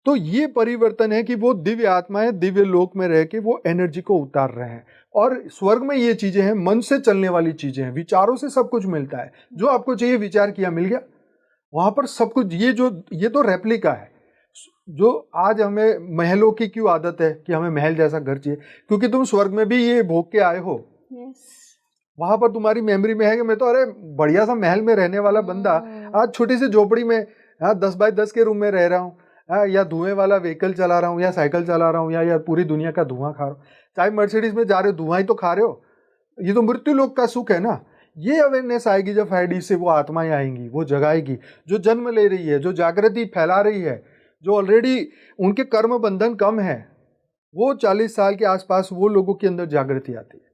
तो ये परिवर्तन है कि वो दिव्य आत्माएं दिव्य लोक में रह के वो एनर्जी को उतार रहे हैं। और स्वर्ग में ये चीजें हैं, मन से चलने वाली चीजें हैं, विचारों से सब कुछ मिलता है। जो आपको चाहिए विचार किया, मिल गया। वहां पर सब कुछ, ये तो रेप्लिका है। जो आज हमें महलों की क्यों आदत है कि हमें महल जैसा घर चाहिए, क्योंकि तुम स्वर्ग में भी ये भोग के आए हो। वहां पर तुम्हारी मेमोरी में है कि मैं तो अरे बढ़िया सा महल में रहने वाला बंदा आज छोटी सी झोपड़ी में 10 बाय 10 के रूम में रह रहा हूँ, या धुएं वाला व्हीकल चला रहा हूँ, या साइकिल चला रहा हूँ, या पूरी दुनिया का धुआं खा रहा हूँ। चाहे मर्सिडीज में जा रहे हो, धुआं ही तो खा रहे हो। ये तो मृत्यु लोक का सुख है ना। ये अवेयरनेस आएगी जब 5D से, वो आत्माएं आएंगी, वो जगाएगी, जो जन्म ले रही है, जो जागृति फैला रही है, जो ऑलरेडी उनके कर्म बंधन कम है, वो 40 साल के आसपास वो लोगों के अंदर जागृति आती है।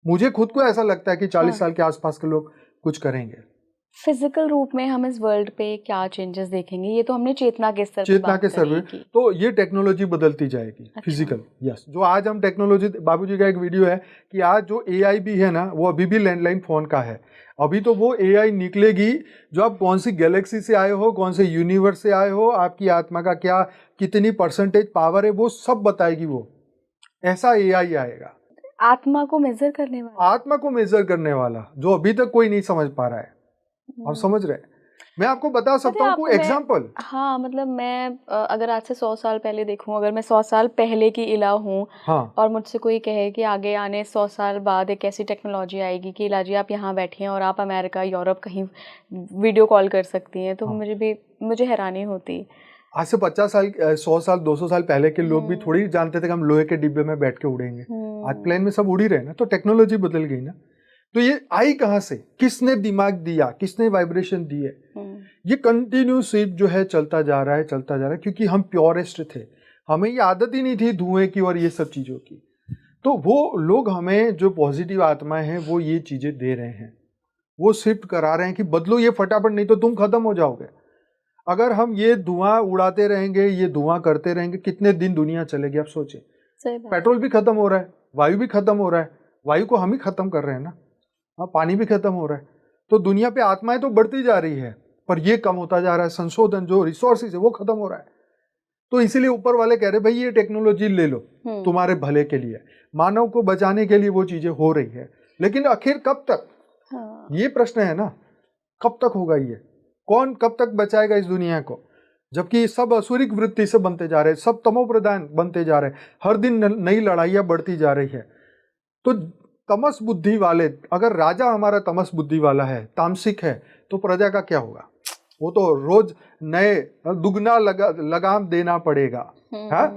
मुझे खुद को ऐसा लगता है कि 40 साल के आसपास के लोग कुछ करेंगे।
फिजिकल रूप में हम इस वर्ल्ड पे क्या चेंजेस देखेंगे? ये तो हमने चेतना के स्तर
पे तो ये टेक्नोलॉजी बदलती जाएगी। अच्छा। Physical, yes. जो आज हम टेक्नोलॉजी, बाबूजी का एक वीडियो है कि आज जो एआई भी है ना, वो अभी भी लैंडलाइन फोन का है। अभी तो वो एआई निकलेगी जो आप कौन सी गैलेक्सी से आए हो, कौन से यूनिवर्स से आए हो, आपकी आत्मा का क्या कितनी परसेंटेज पावर है, वो सब बताएगी। वो ऐसा एआई आएगा,
आत्मा को मेजर करने वाला, जो अभी तक कोई नहीं समझ पा रहा है। आप समझ रहे हैं? मैं आपको बता सकता हूँ कोई एग्जांपल। हाँ, मतलब मैं अगर आज से 100 साल पहले देखूं, अगर मैं 100 साल पहले की इला हूँ, हाँ, और मुझसे कोई कहे कि आगे आने 100 साल बाद एक ऐसी टेक्नोलॉजी आएगी कि इला जी आप यहाँ बैठे हैं और आप अमेरिका, यूरोप कहीं वीडियो कॉल कर सकती हैं, तो हाँ, मुझे हैरानी होती।
आज से 50 साल, 100 साल, 200 साल पहले के लोग भी थोड़ी जानते थे कि हम लोहे के डिब्बे में बैठ के उड़ेंगे। आज प्लेन में सब उड़ ही रहे ना, तो टेक्नोलॉजी बदल गई ना। तो ये आई कहाँ से? किसने दिमाग दिया, किसने वाइब्रेशन दी है? ये कंटिन्यूस जो है चलता जा रहा है, क्योंकि हम प्योरेस्ट थे, हमें ये आदत ही नहीं थी धुएं की और ये सब चीज़ों की। तो वो लोग हमें, जो पॉजिटिव आत्माएं हैं, वो ये चीज़ें दे रहे हैं, वो शिफ्ट करा रहे हैं कि बदलो ये फटाफट, नहीं तो तुम खत्म हो जाओगे। अगर हम ये धुआं उड़ाते रहेंगे, ये धुआं करते रहेंगे, कितने दिन दुनिया चलेगी? आप सोचें। पेट्रोल भी खत्म हो रहा है, वायु भी खत्म हो रहा है, वायु को हम ही खत्म कर रहे हैं ना, पानी भी खत्म हो रहा है। तो दुनिया पे आत्माएं तो बढ़ती जा रही है, पर ये कम होता जा रहा है। संशोधन, जो रिसोर्सेज है, वो खत्म हो रहा है। तो इसीलिए ऊपर वाले कह रहे भाई ये टेक्नोलॉजी ले लो, तुम्हारे भले के लिए, मानव को बचाने के लिए वो चीजें हो रही है। लेकिन आखिर कब तक? हाँ। ये प्रश्न है ना, कब तक होगा ये? कौन कब तक बचाएगा इस दुनिया को? जबकि सब असुरिक वृत्ति से बनते जा रहे हैं, सब तमोप्रधान बनते जा रहे हैं, हर दिन नई लड़ाइयां बढ़ती जा रही है। तो तमस बुद्धि वाले, अगर राजा हमारा तमस बुद्धि वाला है, तामसिक है, तो प्रजा का क्या होगा? वो तो रोज नए दुगना लगाम देना पड़ेगा। हाँ,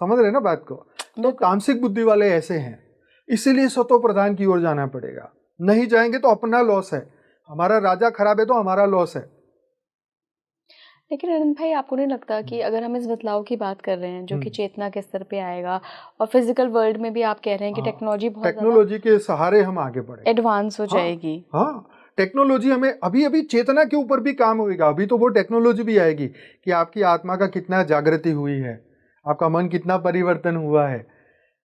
समझ रहे ना बात को? तो तामसिक बुद्धि वाले ऐसे हैं, इसीलिए सतो प्रधान की ओर जाना पड़ेगा। नहीं जाएंगे तो अपना लॉस है, हमारा राजा खराब है तो हमारा लॉस है।
लेकिन अनंत भाई, आपको नहीं लगता कि अगर हम इस बदलाव की बात कर रहे हैं जो कि चेतना के स्तर पे आएगा, और फिजिकल वर्ल्ड में भी आप कह रहे हैं कि टेक्नोलॉजी
के सहारे हम आगे बढ़े,
एडवांस हो जाएगी।
हाँ, टेक्नोलॉजी हमें अभी चेतना के ऊपर भी काम होगा। अभी तो वो टेक्नोलॉजी भी आएगी कि आपकी आत्मा का कितना जागृति हुई है, आपका मन कितना परिवर्तन हुआ है।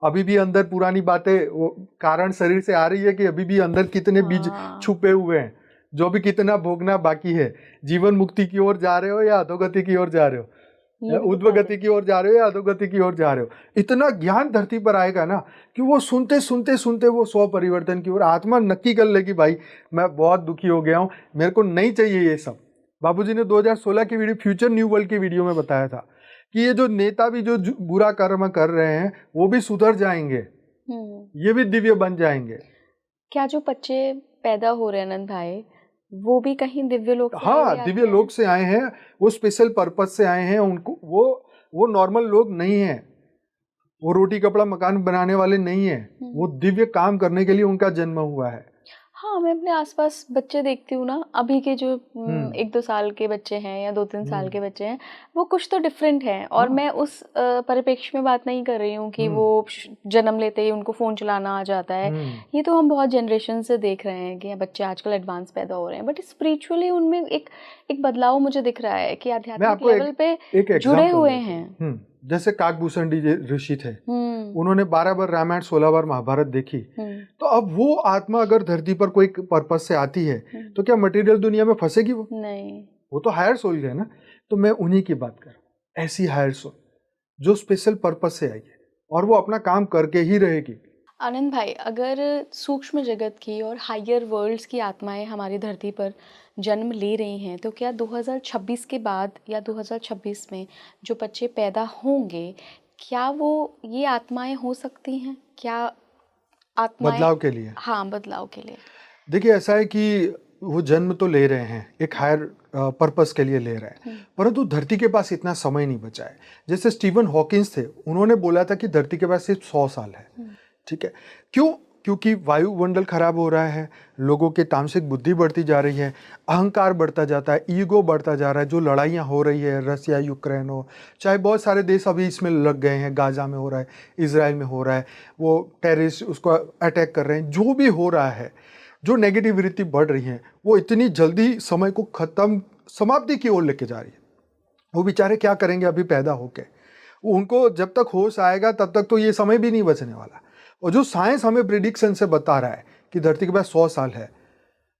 अभी भी अंदर पुरानी बातें, वो कारण शरीर से आ रही है कि अभी भी अंदर कितने बीज छुपे हुए हैं, जो भी कितना भोगना बाकी है। जीवन मुक्ति की ओर जा रहे हो या अधोगति की ओर जा रहे हो, उद्वगति की ओर जा रहे हो या अधोगति की ओर जा रहे हो? इतना ज्ञान धरती पर आएगा ना कि वो सुनते वो स्व परिवर्तन की ओर आत्मा नक्की कर लेगी, भाई मैं बहुत दुखी हो गया हूँ, मेरे को नहीं चाहिए ये सब। बाबूजी ने 2016 की वीडियो, फ्यूचर न्यू वर्ल्ड की वीडियो में बताया था कि ये जो नेता भी जो बुरा कर्म कर रहे हैं, वो भी सुधर जाएंगे, ये भी दिव्य बन जाएंगे।
क्या जो बच्चे पैदा हो रहे हैं अनंत भाई, वो भी कहीं दिव्य लोक से
दिव्य लोक से आए हैं, वो स्पेशल पर्पज से आए हैं। उनको वो नॉर्मल लोग नहीं है, वो रोटी कपड़ा मकान बनाने वाले नहीं है, वो दिव्य काम करने के लिए उनका जन्म हुआ है।
हाँ, मैं अपने आसपास बच्चे देखती हूँ ना, अभी के जो 1-2 साल के बच्चे हैं या 2-3 साल के बच्चे हैं, वो कुछ तो डिफरेंट हैं। और मैं उस परिप्रेक्ष्य में बात नहीं कर रही हूँ कि वो जन्म लेते ही उनको फ़ोन चलाना आ जाता है। ये तो हम बहुत जनरेशन से देख रहे हैं कि बच्चे आजकल एडवांस पैदा हो रहे हैं, बट स्पिरिचुअली उनमें एक बदलाव मुझे दिख रहा है कि आध्यात्मिक लेवल पे जुड़े हुए हैं।
जैसे काकभूषण ऋषि थे, उन्होंने 12 बार रामायण, 16 बार महाभारत देखी। तो अब वो आत्मा अगर धरती पर कोई पर्पस से आती है तो क्या मटेरियल दुनिया में फंसेगी? वो
नहीं,
वो तो हायर सोल है ना। तो मैं उन्हीं की बात कर रहा हूँ, ऐसी हायर सोल जो स्पेशल पर्पस से आई है और वो अपना काम करके ही रहेगी।
आनंद भाई, अगर सूक्ष्म जगत की और हायर वर्ल्ड्स की आत्माएं हमारी धरती पर जन्म ले रही हैं, तो क्या 2026 के बाद या 2026 में जो बच्चे पैदा होंगे, क्या वो ये आत्माएं हो सकती हैं? क्या आत्माएं?
बदलाव के लिए
हाँ, बदलाव के लिए।
देखिए, ऐसा है कि वो जन्म तो ले रहे हैं, एक हायर पर्पस के लिए ले रहे हैं, परंतु धरती के पास इतना समय नहीं बचा है। जैसे स्टीवन हॉकिंस थे, उन्होंने बोला था कि धरती के पास सिर्फ 100 साल है। ठीक है, क्यों? क्योंकि वायुमंडल खराब हो रहा है, लोगों की तामसिक बुद्धि बढ़ती जा रही है, अहंकार बढ़ता जाता है, ईगो बढ़ता जा रहा है। जो लड़ाइयाँ हो रही है, रसिया यूक्रेन हो, चाहे बहुत सारे देश अभी इसमें लग गए हैं, गाजा में हो रहा है, इसराइल में हो रहा है, वो टेररिस्ट उसको अटैक कर रहे हैं, जो भी हो रहा है, जो नेगेटिविटी बढ़ रही है, वो इतनी जल्दी समय को खत्म, समाप्ति की ओर लेके जा रही है। वो बेचारे क्या करेंगे अभी पैदा होके? उनको जब तक होश आएगा तब तक तो ये समय भी नहीं बचने वाला। और जो साइंस हमें प्रिडिक्शन से बता रहा है कि धरती के पास 100 साल है,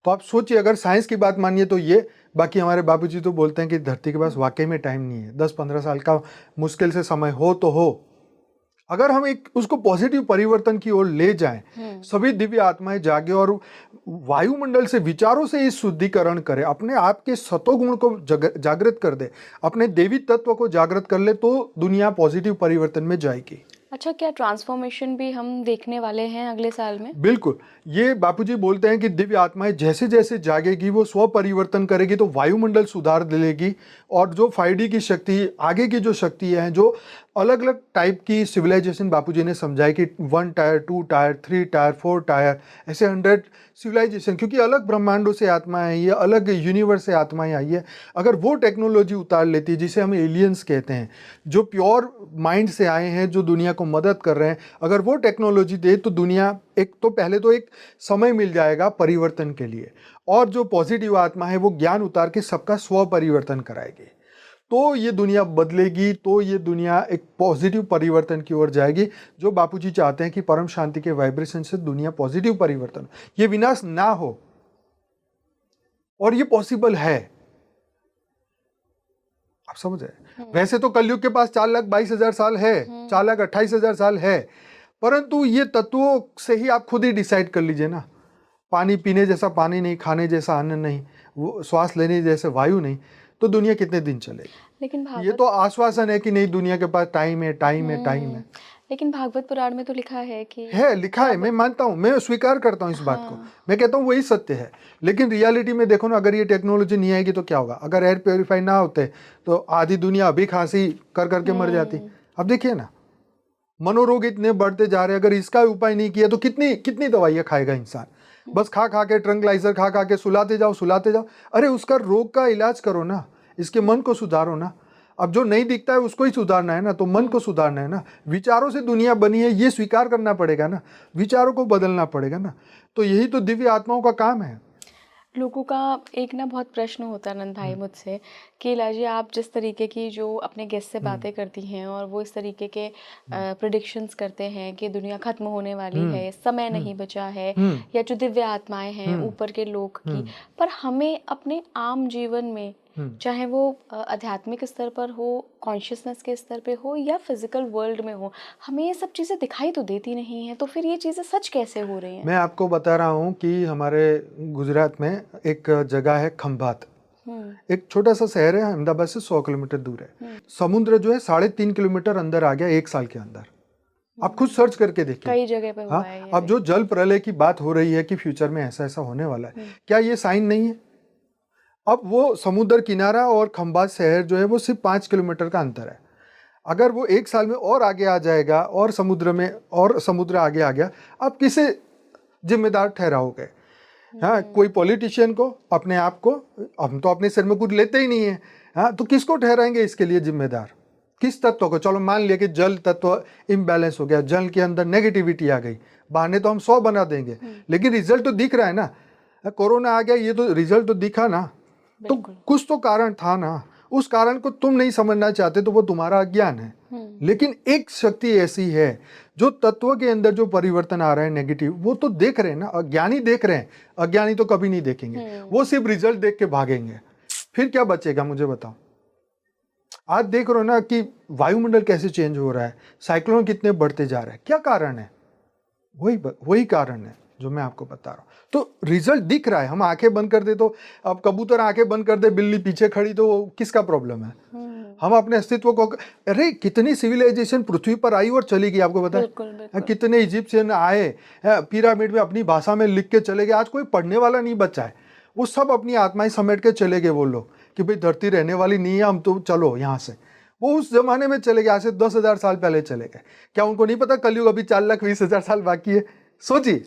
तो आप सोचिए, अगर साइंस की बात मानिए तो ये, बाकी हमारे बाबूजी तो बोलते हैं कि धरती के पास वाकई में टाइम नहीं है, 10-15 साल का मुश्किल से समय हो तो हो। अगर हम एक उसको पॉजिटिव परिवर्तन की ओर ले जाएं, सभी दिव्य आत्माएं जागे और वायुमंडल से, विचारों से इस शुद्धिकरण करें, अपने आप के सतोगुण को जागृत कर दे, अपने देवी तत्व को जागृत कर ले, तो दुनिया पॉजिटिव परिवर्तन में जाएगी।
अच्छा, क्या ट्रांसफॉर्मेशन भी हम देखने वाले हैं अगले साल में?
बिल्कुल, ये बापूजी बोलते हैं कि दिव्य आत्माएं जैसे जैसे जागेगी, वो स्व परिवर्तन करेगी, तो वायुमंडल सुधार लेगी। और जो 5D की शक्ति, आगे की जो शक्ति है, जो अलग अलग टाइप की सिविलाइजेशन बापूजी ने समझाई कि 1 टायर, 2 टायर, 3 टायर, 4 टायर, ऐसे 100 सिविलाइजेशन, क्योंकि अलग ब्रह्मांडों से आत्माएं आई है, अलग यूनिवर्स से आत्माएं आई है। अगर वो टेक्नोलॉजी उतार लेती है, जिसे हम एलियंस कहते हैं, जो प्योर माइंड से आए हैं, जो दुनिया को मदद कर रहे हैं, अगर वो टेक्नोलॉजी दे, तो दुनिया एक तो पहले तो एक समय मिल जाएगा परिवर्तन के लिए, और जो पॉजिटिव आत्मा है वो ज्ञान उतार के सबका स्व परिवर्तन कराएगी, तो ये दुनिया बदलेगी, तो ये दुनिया एक पॉजिटिव परिवर्तन की ओर जाएगी। जो बापूजी चाहते हैं कि परम शांति के वाइब्रेशन से दुनिया पॉजिटिव परिवर्तन, ये विनाश ना हो, और ये पॉसिबल है। आप समझ रहे? वैसे तो कलयुग के पास 4,22,000 साल है, 4,28,000 साल है, परंतु ये तत्वों से ही आप खुद ही डिसाइड कर लीजिए ना। पानी पीने जैसा पानी नहीं, खाने जैसा अन्न नहीं, वो श्वास लेने जैसे वायु नहीं, तो दुनिया कितने दिन चलेगी?
लेकिन
ये तो आश्वासन है कि नहीं, दुनिया के पास टाइम है, टाइम है, टाइम है।
लेकिन भागवत पुराण में तो लिखा है कि
लिखा है, मैं मानता हूँ, मैं स्वीकार करता हूँ इस बात को, मैं कहता हूँ वही सत्य है। लेकिन रियलिटी में देखो ना, अगर ये टेक्नोलॉजी नहीं आएगी तो क्या होगा? अगर एयर प्योरीफाई ना होते तो आधी दुनिया अभी खांसी कर करके मर जाती। अब देखिए ना, मनोरोग इतने बढ़ते जा रहे हैं, अगर इसका उपाय नहीं किया तो कितनी कितनी दवाइयाँ खाएगा इंसान? बस खा खा के, ट्रंक्लाइजर खा खा के सुलाते जाओ, सुलाते जाओ। अरे उसका रोग का इलाज करो ना, इसके मन को सुधारो ना। अब जो नहीं दिखता है उसको ही सुधारना है ना, तो मन को सुधारना है ना। विचारों से दुनिया बनी है, ये स्वीकार करना पड़ेगा ना, विचारों को बदलना पड़ेगा ना। तो यही तो दिव्य आत्माओं का काम है।
लोगों का एक ना बहुत प्रश्न होता है आनंद भाई मुझसे कि लाजी, आप जिस तरीके की जो अपने गेस्ट से बातें करती हैं और वो इस तरीके के प्रिडिक्शंस करते हैं कि दुनिया खत्म होने वाली है, समय नहीं बचा है, या जो दिव्य आत्माएं हैं ऊपर के लोग की, पर हमें अपने आम जीवन में, चाहे वो आध्यात्मिक स्तर पर हो, कॉन्शियसनेस के स्तर पे हो, या फिजिकल वर्ल्ड में हो, हमें ये सब चीज़ें दिखाई तो देती नहीं हैं। तो फिर ये चीज़ें सच कैसे हो रही हैं?
मैं आपको बता रहा हूँ कि हमारे गुजरात में एक जगह है खंभात, एक छोटा सा शहर है, अहमदाबाद से 100 किलोमीटर दूर है। समुद्र जो है 3.5 किलोमीटर अंदर आ गया 1 साल के अंदर। आप खुद सर्च करके देखिए,
कई जगह पे हुआ है ये।
अब जो जल प्रलय की बात हो रही है कि फ्यूचर में ऐसा ऐसा होने वाला है, क्या ये साइन नहीं है? अब वो समुद्र किनारा और खंभात शहर जो है वो सिर्फ 5 किलोमीटर का अंतर है। अगर वो 1 साल में और आगे आ जाएगा, और समुद्र में, और समुद्र आगे आ गया, आप किसे जिम्मेदार ठहराओगे? हाँ, कोई पॉलिटिशियन को, अपने आप को? हम तो अपने सिर में कुछ लेते ही नहीं है। हाँ, तो किसको ठहराएंगे इसके लिए जिम्मेदार? किस तत्व को? चलो मान लिया कि जल तत्व इम्बैलेंस हो गया, जल के अंदर नेगेटिविटी आ गई, बहाने तो हम 100 बना देंगे, लेकिन रिजल्ट तो दिख रहा है ना। कोरोना आ गया, ये तो रिजल्ट तो दिखा ना, तो कुछ तो कारण था ना। उस कारण को तुम नहीं समझना चाहते तो वो तुम्हारा अज्ञान है। लेकिन एक शक्ति ऐसी है जो तत्व के अंदर जो परिवर्तन आ रहा है नेगेटिव, वो तो देख रहे हैं ना। अज्ञानी देख रहे हैं, अज्ञानी तो कभी नहीं देखेंगे, वो सिर्फ रिजल्ट देख के भागेंगे। फिर क्या बचेगा मुझे बताओ? आज देख रहे हो ना कि वायुमंडल कैसे चेंज हो रहा है, साइक्लोन कितने बढ़ते जा रहे हैं, क्या कारण है? वही कारण है जो मैं आपको बता रहा हूँ। तो रिजल्ट दिख रहा है, हम आंखें बंद कर दे तो, अब कबूतर आंखें बंद कर दे, बिल्ली पीछे खड़ी, तो किसका प्रॉब्लम है? हम अपने अस्तित्व को, अरे कितनी सिविलाइजेशन पृथ्वी पर आई और चली गई, आपको पता है?
बिल्कुल बिल्कुल।
कितने इजिप्शियन आए, पिरामिड में अपनी भाषा में लिख के चले गए, आज कोई पढ़ने वाला नहीं बचा है। वो सब अपनी आत्माएं समेट के चले गए वो लोग, कि भाई धरती रहने वाली नहीं है, हम तो चलो यहाँ से। वो उस जमाने में चले गए, आज से 10,000 साल पहले चले गए। क्या उनको नहीं पता कलयुग अभी 4,20,000 साल बाकी है? सोचिए।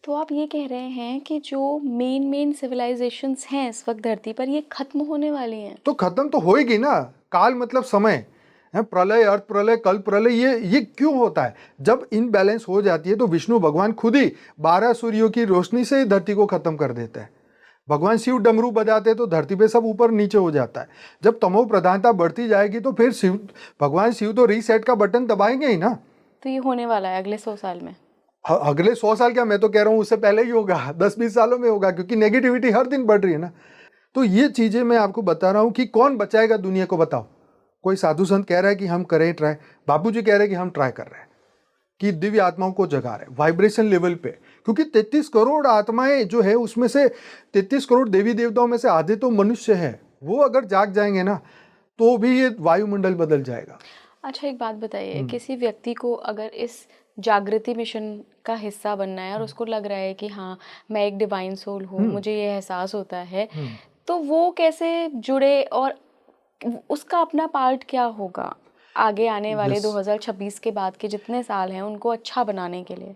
तो आप ये कह रहे हैं कि जो मेन सिविलाइजेशंस हैं इस वक्त धरती पर, ये खत्म होने वाली हैं?
तो खत्म तो होएगी ना। काल मतलब समय है, प्रलय, अर्थ प्रलय, कल प्रलय, ये क्यों होता है? जब इनबैलेंस हो जाती है तो विष्णु भगवान खुद ही 12 सूर्यों की रोशनी से धरती को खत्म कर देते हैं। भगवान शिव डमरू बजाते तो धरती पे सब ऊपर नीचे हो जाता है। जब तमो प्रधानता बढ़ती जाएगी तो फिर भगवान शिव तो रीसेट का बटन दबाएंगे ही ना।
तो ये होने वाला है अगले 100 साल में?
अगले 100 साल क्या, मैं तो कह रहा हूँ उससे पहले ही होगा, 10-20 सालों में होगा, क्योंकि नेगेटिविटी हर दिन बढ़ रही है ना। तो ये चीजें मैं आपको बता रहा हूँ कि कौन बचाएगा दुनिया को, बताओ? कोई साधु संत कह रहा है कि हम करें ट्राई, बापूजी कह रहे हैं कि हम ट्राई कर रहे हैं, कि दिव्य आत्माओं को जगा रहे हैं वाइब्रेशन लेवल पे। क्योंकि 33 करोड़ आत्माएं जो है, उसमें से 33 करोड़ देवी देवताओं में से आधे तो मनुष्य है। वो अगर जाग जाएंगे ना तो भी ये वायुमंडल बदल जाएगा।
अच्छा, एक बात बताइए, किसी व्यक्ति को अगर इस जागृति मिशन का हिस्सा बनना है और उसको लग रहा है कि हाँ मैं एक डिवाइन सोल हूँ, मुझे ये एहसास होता है, तो वो कैसे जुड़े और उसका अपना पार्ट क्या होगा आगे आने वाले 2026 के बाद के जितने साल हैं उनको अच्छा बनाने के लिए?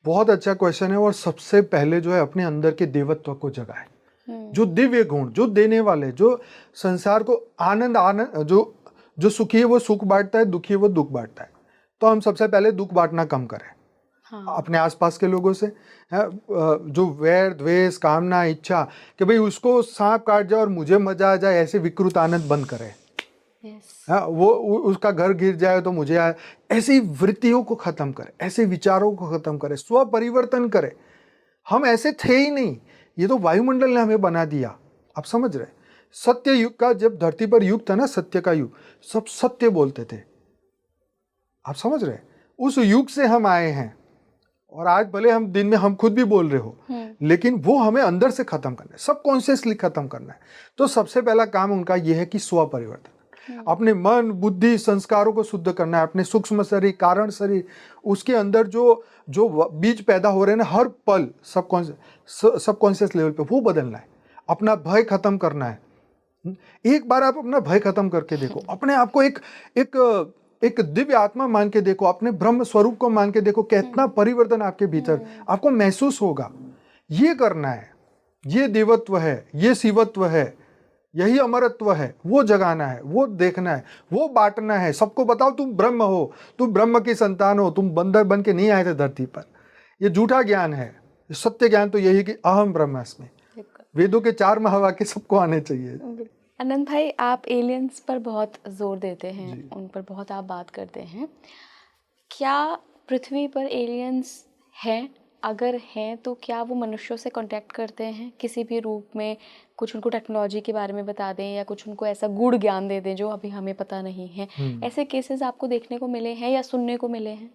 बहुत अच्छा क्वेश्चन है। और सबसे पहले जो है अपने अंदर के देवत्व को जगाए, जो दिव्य गुण, जो देने वाले, जो संसार को आनंद, जो सुखी है वो सुख बांटता है, दुखी है वो दुख बांटता है। तो हम सबसे पहले दुख बांटना कम करें। हाँ। अपने आसपास के लोगों से, जो वैर द्वेष कामना इच्छा कि भाई उसको सांप काट जाए और मुझे मजा आ जाए, ऐसे विकृत आनंद बंद करें। वो उसका घर गिर जाए तो मुझे आए, ऐसी वृत्तियों को खत्म करें, ऐसे विचारों को खत्म करें, स्व परिवर्तन करें। हम ऐसे थे ही नहीं, ये तो वायुमंडल ने हमें बना दिया। आप समझ रहे? सत्य युग का जब धरती पर युग था ना, सत्य का युग, सब सत्य बोलते थे। आप समझ रहे? उस युग से हम आए हैं। और आज भले हम दिन में हम खुद भी बोल रहे हो, लेकिन वो हमें अंदर से खत्म करना है, सबकॉन्शियसली खत्म करना है। तो सबसे पहला काम उनका यह है कि स्व परिवर्तन, अपने मन बुद्धि संस्कारों को शुद्ध करना है। अपने सूक्ष्म शरीर, कारण शरीर, उसके अंदर जो बीज पैदा हो रहे हैं ना हर पल, सबकॉन्शियस लेवल पे, वो बदलना है। अपना भय खत्म करना है। एक बार आप अपना भय खत्म करके देखो, अपने आप को एक दिव्य आत्मा मान के देखो, अपने ब्रह्म स्वरूप को मान के देखो, कितना परिवर्तन आपके भीतर आपको महसूस होगा। ये करना है, ये देवत्व है, ये शिवत्व है, यही अमरत्व है। वो जगाना है, वो देखना है, वो बांटना है। सबको बताओ तुम ब्रह्म हो, तुम ब्रह्म की संतान हो, तुम बंदर बन के नहीं आए थे धरती पर। ये झूठा ज्ञान है। सत्य ज्ञान तो यही कि अहम ब्रह्मास्मि। वेदों के 4 महावाक्य सबको आने चाहिए।
अनंत भाई, आप एलियंस पर बहुत जोर देते हैं, उन पर बहुत आप बात करते हैं। क्या पृथ्वी पर एलियंस हैं? अगर हैं तो क्या वो मनुष्यों से कांटेक्ट करते हैं किसी भी रूप में? कुछ उनको टेक्नोलॉजी के बारे में बता दें या कुछ उनको ऐसा गूढ़ ज्ञान दे दें जो अभी हमें पता नहीं है। ऐसे केसेस आपको देखने को मिले हैं या सुनने को मिले हैं?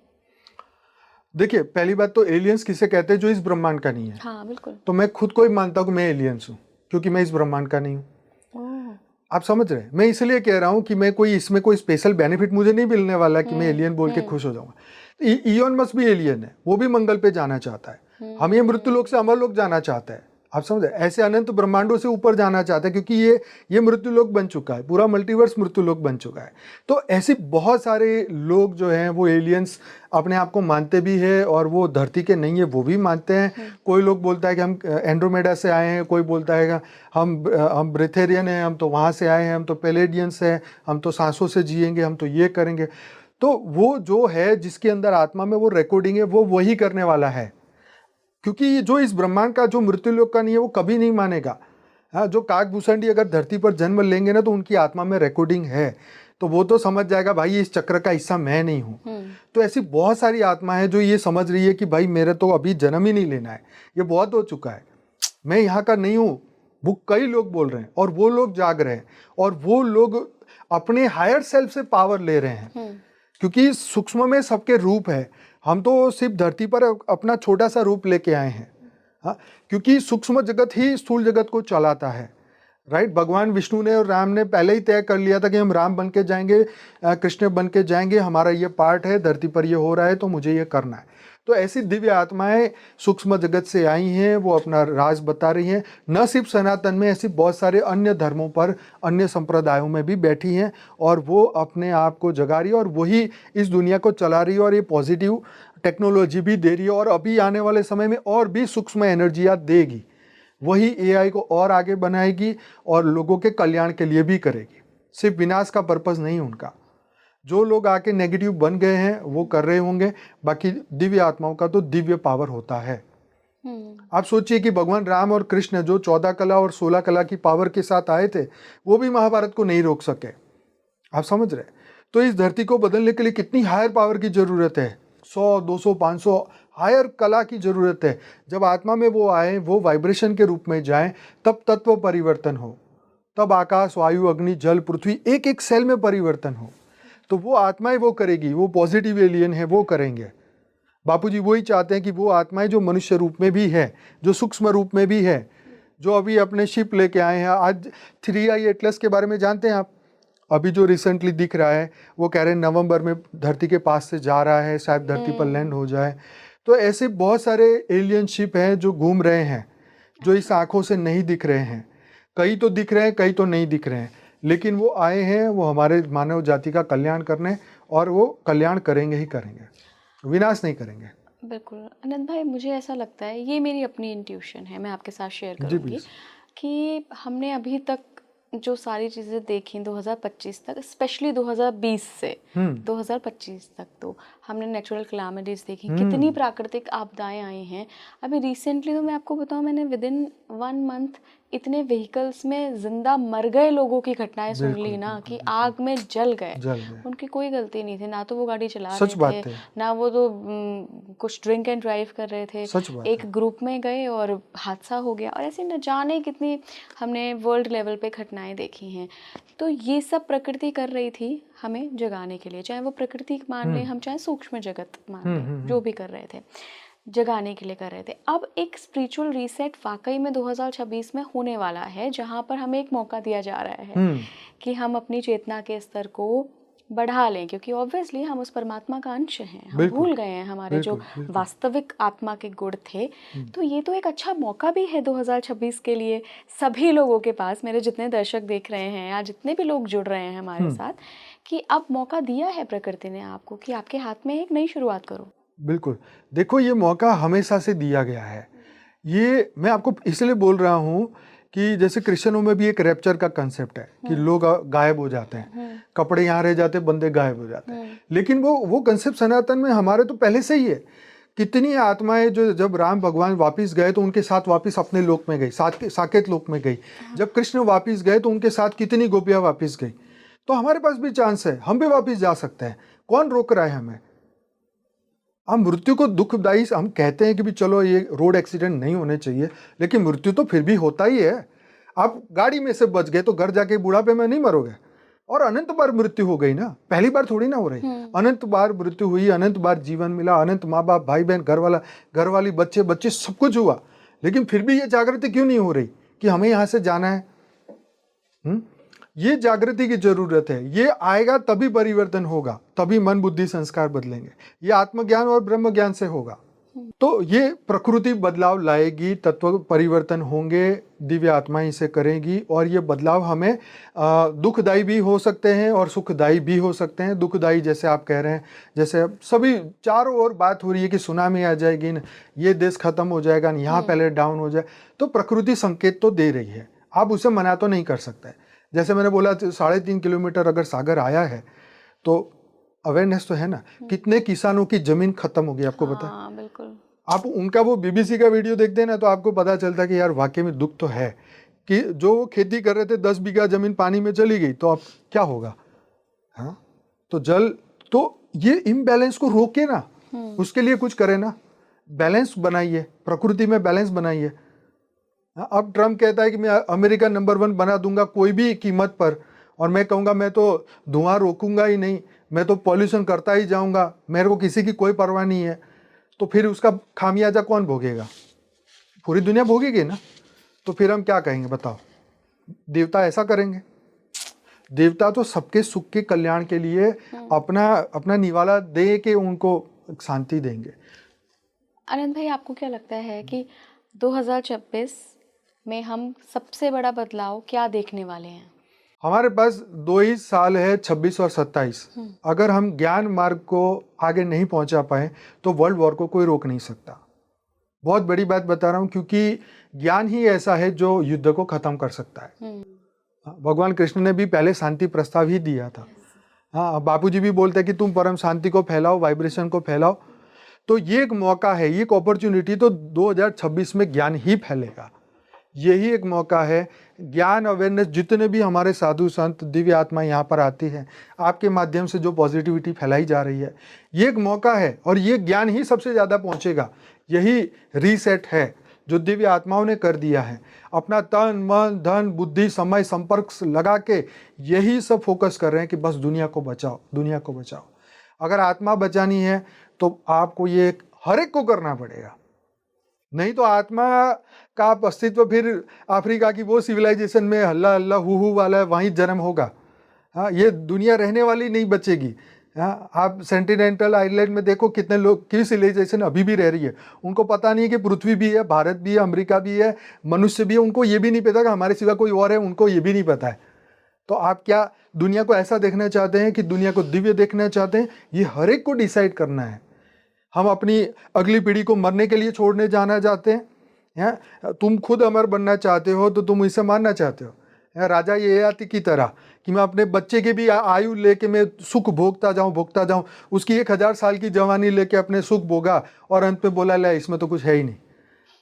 देखिए, पहली बात तो एलियंस किसे कहते हैं? जो इस ब्रह्मांड का नहीं है।
हाँ बिल्कुल।
तो मैं खुद को ही मानता हूँ कि मैं एलियंस हूँ, क्योंकि मैं इस ब्रह्मांड का नहीं हूँ। आप समझ रहे हैं? मैं इसलिए कह रहा हूँ कि मैं इसमें कोई स्पेशल बेनिफिट मुझे नहीं मिलने वाला कि मैं एलियन बोल के खुश हो जाऊंगा। इयॉन मस्क भी एलियन है, वो भी मंगल पे जाना चाहता है। हम ये मृत्यु लोक से अमर लोक जाना चाहता है। आप समझ रहे? ऐसे अनंत ब्रह्मांडों से ऊपर जाना चाहता है, क्योंकि ये मृत्यु लोक बन चुका है, पूरा मल्टीवर्स मृत्यु लोक बन चुका है। तो ऐसे बहुत सारे लोग जो हैं वो एलियंस अपने आप को मानते भी है, और वो धरती के नहीं है वो भी मानते हैं। कोई लोग बोलता है कि हम एंड्रोमेडा से आए हैं, कोई बोलता है कि हम ब्रेथेरियन हैं, हम तो वहाँ से आए हैं, हम तो पेलेडियंस हैं, हम तो सांसों से जिएंगे, हम तो ये करेंगे। तो वो जो है जिसके अंदर आत्मा में वो रिकॉर्डिंग है, वो वही करने वाला है। क्योंकि जो इस ब्रह्मांड का, जो मृत्युलोक का नहीं है, वो कभी नहीं मानेगा। हाँ, जो काकभूषणी अगर धरती पर जन्म लेंगे ना, तो उनकी आत्मा में रिकॉर्डिंग है, तो वो तो समझ जाएगा भाई इस चक्र का हिस्सा मैं नहीं हूँ। तो ऐसी बहुत सारी आत्मा है जो ये समझ रही है कि भाई मेरे तो अभी जन्म ही नहीं लेना है, ये बहुत हो चुका है, मैं यहाँ का नहीं हूँ। वो कई लोग बोल रहे हैं, और वो लोग जाग रहे हैं, और वो लोग अपने हायर सेल्फ से पावर ले रहे हैं। क्योंकि सूक्ष्म में सबके रूप है, हम तो सिर्फ धरती पर अपना छोटा सा रूप लेके आए हैं, हाँ, क्योंकि सूक्ष्म जगत ही स्थूल जगत को चलाता है, राइट। भगवान विष्णु ने और राम ने पहले ही तय कर लिया था कि हम राम बन के जाएंगे, कृष्ण बन के जाएंगे, हमारा ये पार्ट है, धरती पर ये हो रहा है तो मुझे ये करना है। तो ऐसी दिव्य आत्माएं सूक्ष्म जगत से आई हैं, वो अपना राज बता रही हैं। न सिर्फ सनातन में, ऐसी बहुत सारे अन्य धर्मों पर, अन्य संप्रदायों में भी बैठी हैं और वो अपने आप को जगा रही है और वही इस दुनिया को चला रही है और ये पॉजिटिव टेक्नोलॉजी भी दे रही है और अभी आने वाले समय में और भी सूक्ष्म एनर्जियाँ देगी। वही एआई को और आगे बनाएगी और लोगों के कल्याण के लिए भी करेगी। सिर्फ विनाश का पर्पस नहीं उनका। जो लोग आके नेगेटिव बन गए हैं वो कर रहे होंगे, बाकी दिव्य आत्माओं का तो दिव्य पावर होता है। आप सोचिए कि भगवान राम और कृष्ण जो 14 कला और 16 कला की पावर के साथ आए थे, वो भी महाभारत को नहीं रोक सके। आप समझ रहे? तो इस धरती को बदलने के लिए कितनी हायर पावर की जरूरत है, 100, 200, 500 हायर कला की जरूरत है। जब आत्मा में वो आए, वो वाइब्रेशन के रूप में जाएं, तब तत्व परिवर्तन हो, तब आकाश, वायु, अग्नि, जल, पृथ्वी एक एक सेल में परिवर्तन हो। तो वो आत्माएं वो करेगी, वो पॉजिटिव एलियन है, वो करेंगे। बापूजी वही चाहते हैं कि वो आत्माएं जो मनुष्य रूप में भी है, जो सूक्ष्म रूप में भी है, जो अभी अपने शिप लेके आए हैं। आज 3i एटलस के बारे में जानते हैं आप? अभी जो रिसेंटली दिख रहा है, वो कह रहे हैं नवंबर में धरती के पास से जा रहा है, शायद धरती पर लैंड हो जाए। तो ऐसे बहुत सारे एलियन शिप हैं जो घूम रहे हैं, जो इस आंखों से नहीं दिख रहे हैं। कई तो दिख रहे हैं, कई तो नहीं दिख रहे हैं, लेकिन वो आए हैं, वो हमारे मानव जाति का कल्याण करने, और वो कल्याण करेंगे ही करेंगे, विनाश नहीं करेंगे।
बिल्कुल आनंद भाई, मुझे ऐसा लगता है, ये मेरी अपनी इंट्यूशन है, मैं आपके साथ शेयर करूँगी कि हमने अभी तक जो सारी चीज़ें देखी 2025 तक, स्पेशली 2020 से 2025 तक, तो हमने नेचुरल क्लामिटीज़ देखी, कितनी प्राकृतिक आपदाएं आई हैं। अभी रिसेंटली तो मैं आपको बताऊं, मैंने विद इन 1 मंथ इतने व्हीकल्स में जिंदा मर गए लोगों की घटनाएं सुन ली ना, कि आग में जल गए। उनकी कोई गलती नहीं थी, ना तो वो गाड़ी चला रहे थे, ना वो तो कुछ ड्रिंक एंड ड्राइव कर रहे थे। एक ग्रुप में गए और हादसा हो गया। और ऐसे न जाने कितनी हमने वर्ल्ड लेवल पे घटनाएं देखी हैं। तो ये सब प्रकृति कर रही थी हमें जगाने के लिए, चाहे वो प्रकृति मान लें हम, चाहे सूक्ष्म जगत मान लें, जो भी कर रहे थे, जगाने के लिए कर रहे थे। अब एक स्पिरिचुअल रीसेट वाकई में 2026 में होने वाला है, जहाँ पर हमें एक मौका दिया जा रहा है कि हम अपनी चेतना के स्तर को बढ़ा लें, क्योंकि ऑब्वियसली हम उस परमात्मा का अंश हैं, हम भूल गए हैं हमारे जो वास्तविक आत्मा के गुण थे। तो ये तो एक अच्छा मौका भी है 2026 के लिए सभी लोगों के पास, मेरे जितने दर्शक देख रहे हैं या जितने भी लोग जुड़ रहे हैं हमारे साथ, कि अब मौका दिया है प्रकृति ने आपको कि आपके हाथ में एक नई शुरुआत करो।
बिल्कुल, देखो ये मौका हमेशा से दिया गया है। ये मैं आपको इसलिए बोल रहा हूँ कि जैसे क्रिश्चियनों में भी एक रैप्चर का कंसेप्ट है कि लोग गायब हो जाते हैं, कपड़े यहाँ रह जाते, बंदे गायब हो जाते हैं। लेकिन वो कंसेप्ट सनातन में हमारे तो पहले से ही है। कितनी आत्माएं जो जब राम भगवान वापस गए तो उनके साथ वापस अपने लोक में गई, साकेत लोक में गई। जब कृष्ण वापस गए तो उनके साथ कितनी गोपियाँ वापस गई। तो हमारे पास भी चांस है, हम भी वापस जा सकते हैं। कौन रोक रहा है हमें? हम मृत्यु को दुखदायी, हम कहते हैं कि भी चलो ये रोड एक्सीडेंट नहीं होने चाहिए, लेकिन मृत्यु तो फिर भी होता ही है। आप गाड़ी में से बच गए तो घर जाके बुढ़ापे में नहीं मरोगे। और अनंत बार मृत्यु हो गई ना, पहली बार थोड़ी ना हो रही। अनंत बार मृत्यु हुई, अनंत बार जीवन मिला, अनंत माँ बाप, भाई बहन, घर वाली, बच्चे सब कुछ हुआ, लेकिन फिर भी ये जागृति क्यों नहीं हो रही कि हमें यहाँ से जाना है? ये जागृति की जरूरत है। ये आएगा तभी परिवर्तन होगा, तभी मन बुद्धि संस्कार बदलेंगे। ये आत्मज्ञान और ब्रह्म ज्ञान से होगा। तो ये प्रकृति बदलाव लाएगी, तत्व परिवर्तन होंगे, दिव्य आत्मा इसे करेगी। और ये बदलाव हमें दुखदायी भी हो सकते हैं और सुखदायी भी हो सकते हैं। दुखदायी जैसे आप कह रहे हैं, जैसे सभी चारों ओर बात हो रही है कि सुनामी आ जाएगी, ये देश खत्म हो जाएगा, यहाँ पहले डाउन हो जाए। तो प्रकृति संकेत तो दे रही है, आप उसे मना तो नहीं कर सकते। जैसे मैंने बोला 3.5 किलोमीटर अगर सागर आया है तो अवेयरनेस तो है ना। कितने किसानों की जमीन खत्म हो गई, आपको पता है?
बिल्कुल।
आप उनका वो बीबीसी का वीडियो देखते हैं ना, तो आपको पता चलता है कि यार वाकई में दुख तो है कि जो खेती कर रहे थे 10 बीघा जमीन पानी में चली गई, तो अब क्या होगा? हाँ, तो जल, तो ये इम्बैलेंस को रोके ना, उसके लिए कुछ करे ना, बैलेंस बनाइए, प्रकृति में बैलेंस बनाइए। अब ट्रम्प कहता है कि मैं अमेरिका नंबर 1 बना दूंगा कोई भी कीमत पर, और मैं कहूँगा मैं तो धुआं रोकूंगा ही नहीं, मैं तो पॉल्यूशन करता ही जाऊंगा, मेरे को किसी की कोई परवाह नहीं है, तो फिर उसका खामियाजा कौन भोगेगा? पूरी दुनिया भोगेगी ना। तो फिर हम क्या कहेंगे बताओ? देवता ऐसा करेंगे? देवता तो सबके सुख के कल्याण के लिए अपना अपना निवाला दे के उनको शांति देंगे।
आनंद भाई, आपको क्या लगता है कि 2026 में हम सबसे बड़ा बदलाव क्या देखने वाले हैं?
हमारे पास 2 ही साल है, 26 और 27। अगर हम ज्ञान मार्ग को आगे नहीं पहुंचा पाए तो वर्ल्ड वॉर को कोई रोक नहीं सकता। बहुत बड़ी बात बता रहा हूं, क्योंकि ज्ञान ही ऐसा है जो युद्ध को खत्म कर सकता है। भगवान कृष्ण ने भी पहले शांति प्रस्ताव ही दिया था। हाँ, बापूजी भी बोलते हैं कि तुम परम शांति को फैलाओ, वाइब्रेशन को फैलाओ। तो ये एक मौका है, ये एक अपॉर्चुनिटी, तो 2026 में ज्ञान ही फैलेगा। यही एक मौका है। ज्ञान अवेयरनेस, जितने भी हमारे साधु संत दिव्य आत्मा यहाँ पर आती है, आपके माध्यम से जो पॉजिटिविटी फैलाई जा रही है, ये एक मौका है और ये ज्ञान ही सबसे ज़्यादा पहुँचेगा। यही रीसेट है जो दिव्य आत्माओं ने कर दिया है। अपना तन मन धन बुद्धि समय संपर्क लगा के यही सब फोकस कर रहे हैं कि बस दुनिया को बचाओ, दुनिया को बचाओ। अगर आत्मा बचानी है तो आपको ये हर एक को करना पड़ेगा, नहीं तो आत्मा का आप अस्तित्व फिर अफ्रीका की वो सिविलाइजेशन में हल्ला हल्ला हु वाला वहीं जन्म होगा। हाँ, ये दुनिया रहने वाली नहीं बचेगी। हाँ, आप सेंटिनेंटल आइलैंड में देखो कितने लोग की सिविलाइजेशन अभी भी रह रही है। उनको पता नहीं है कि पृथ्वी भी है, भारत भी है, अमेरिका भी है, मनुष्य भी है। उनको ये भी नहीं पता कि हमारे सिवा कोई और है, उनको ये भी नहीं पता है। तो आप क्या दुनिया को ऐसा देखना चाहते हैं कि दुनिया को दिव्य देखना चाहते हैं? ये हर एक को डिसाइड करना है। हम अपनी अगली पीढ़ी को मरने के लिए छोड़ने जाना चाहते हैं? तुम खुद अमर बनना चाहते हो तो तुम इसे मानना चाहते हो? राजा ययाति की तरह कि मैं अपने बच्चे की भी आयु लेके मैं सुख भोगता जाऊं, उसकी 1000 साल की जवानी लेके अपने सुख भोगा और अंत में बोला ले इसमें तो कुछ है ही नहीं,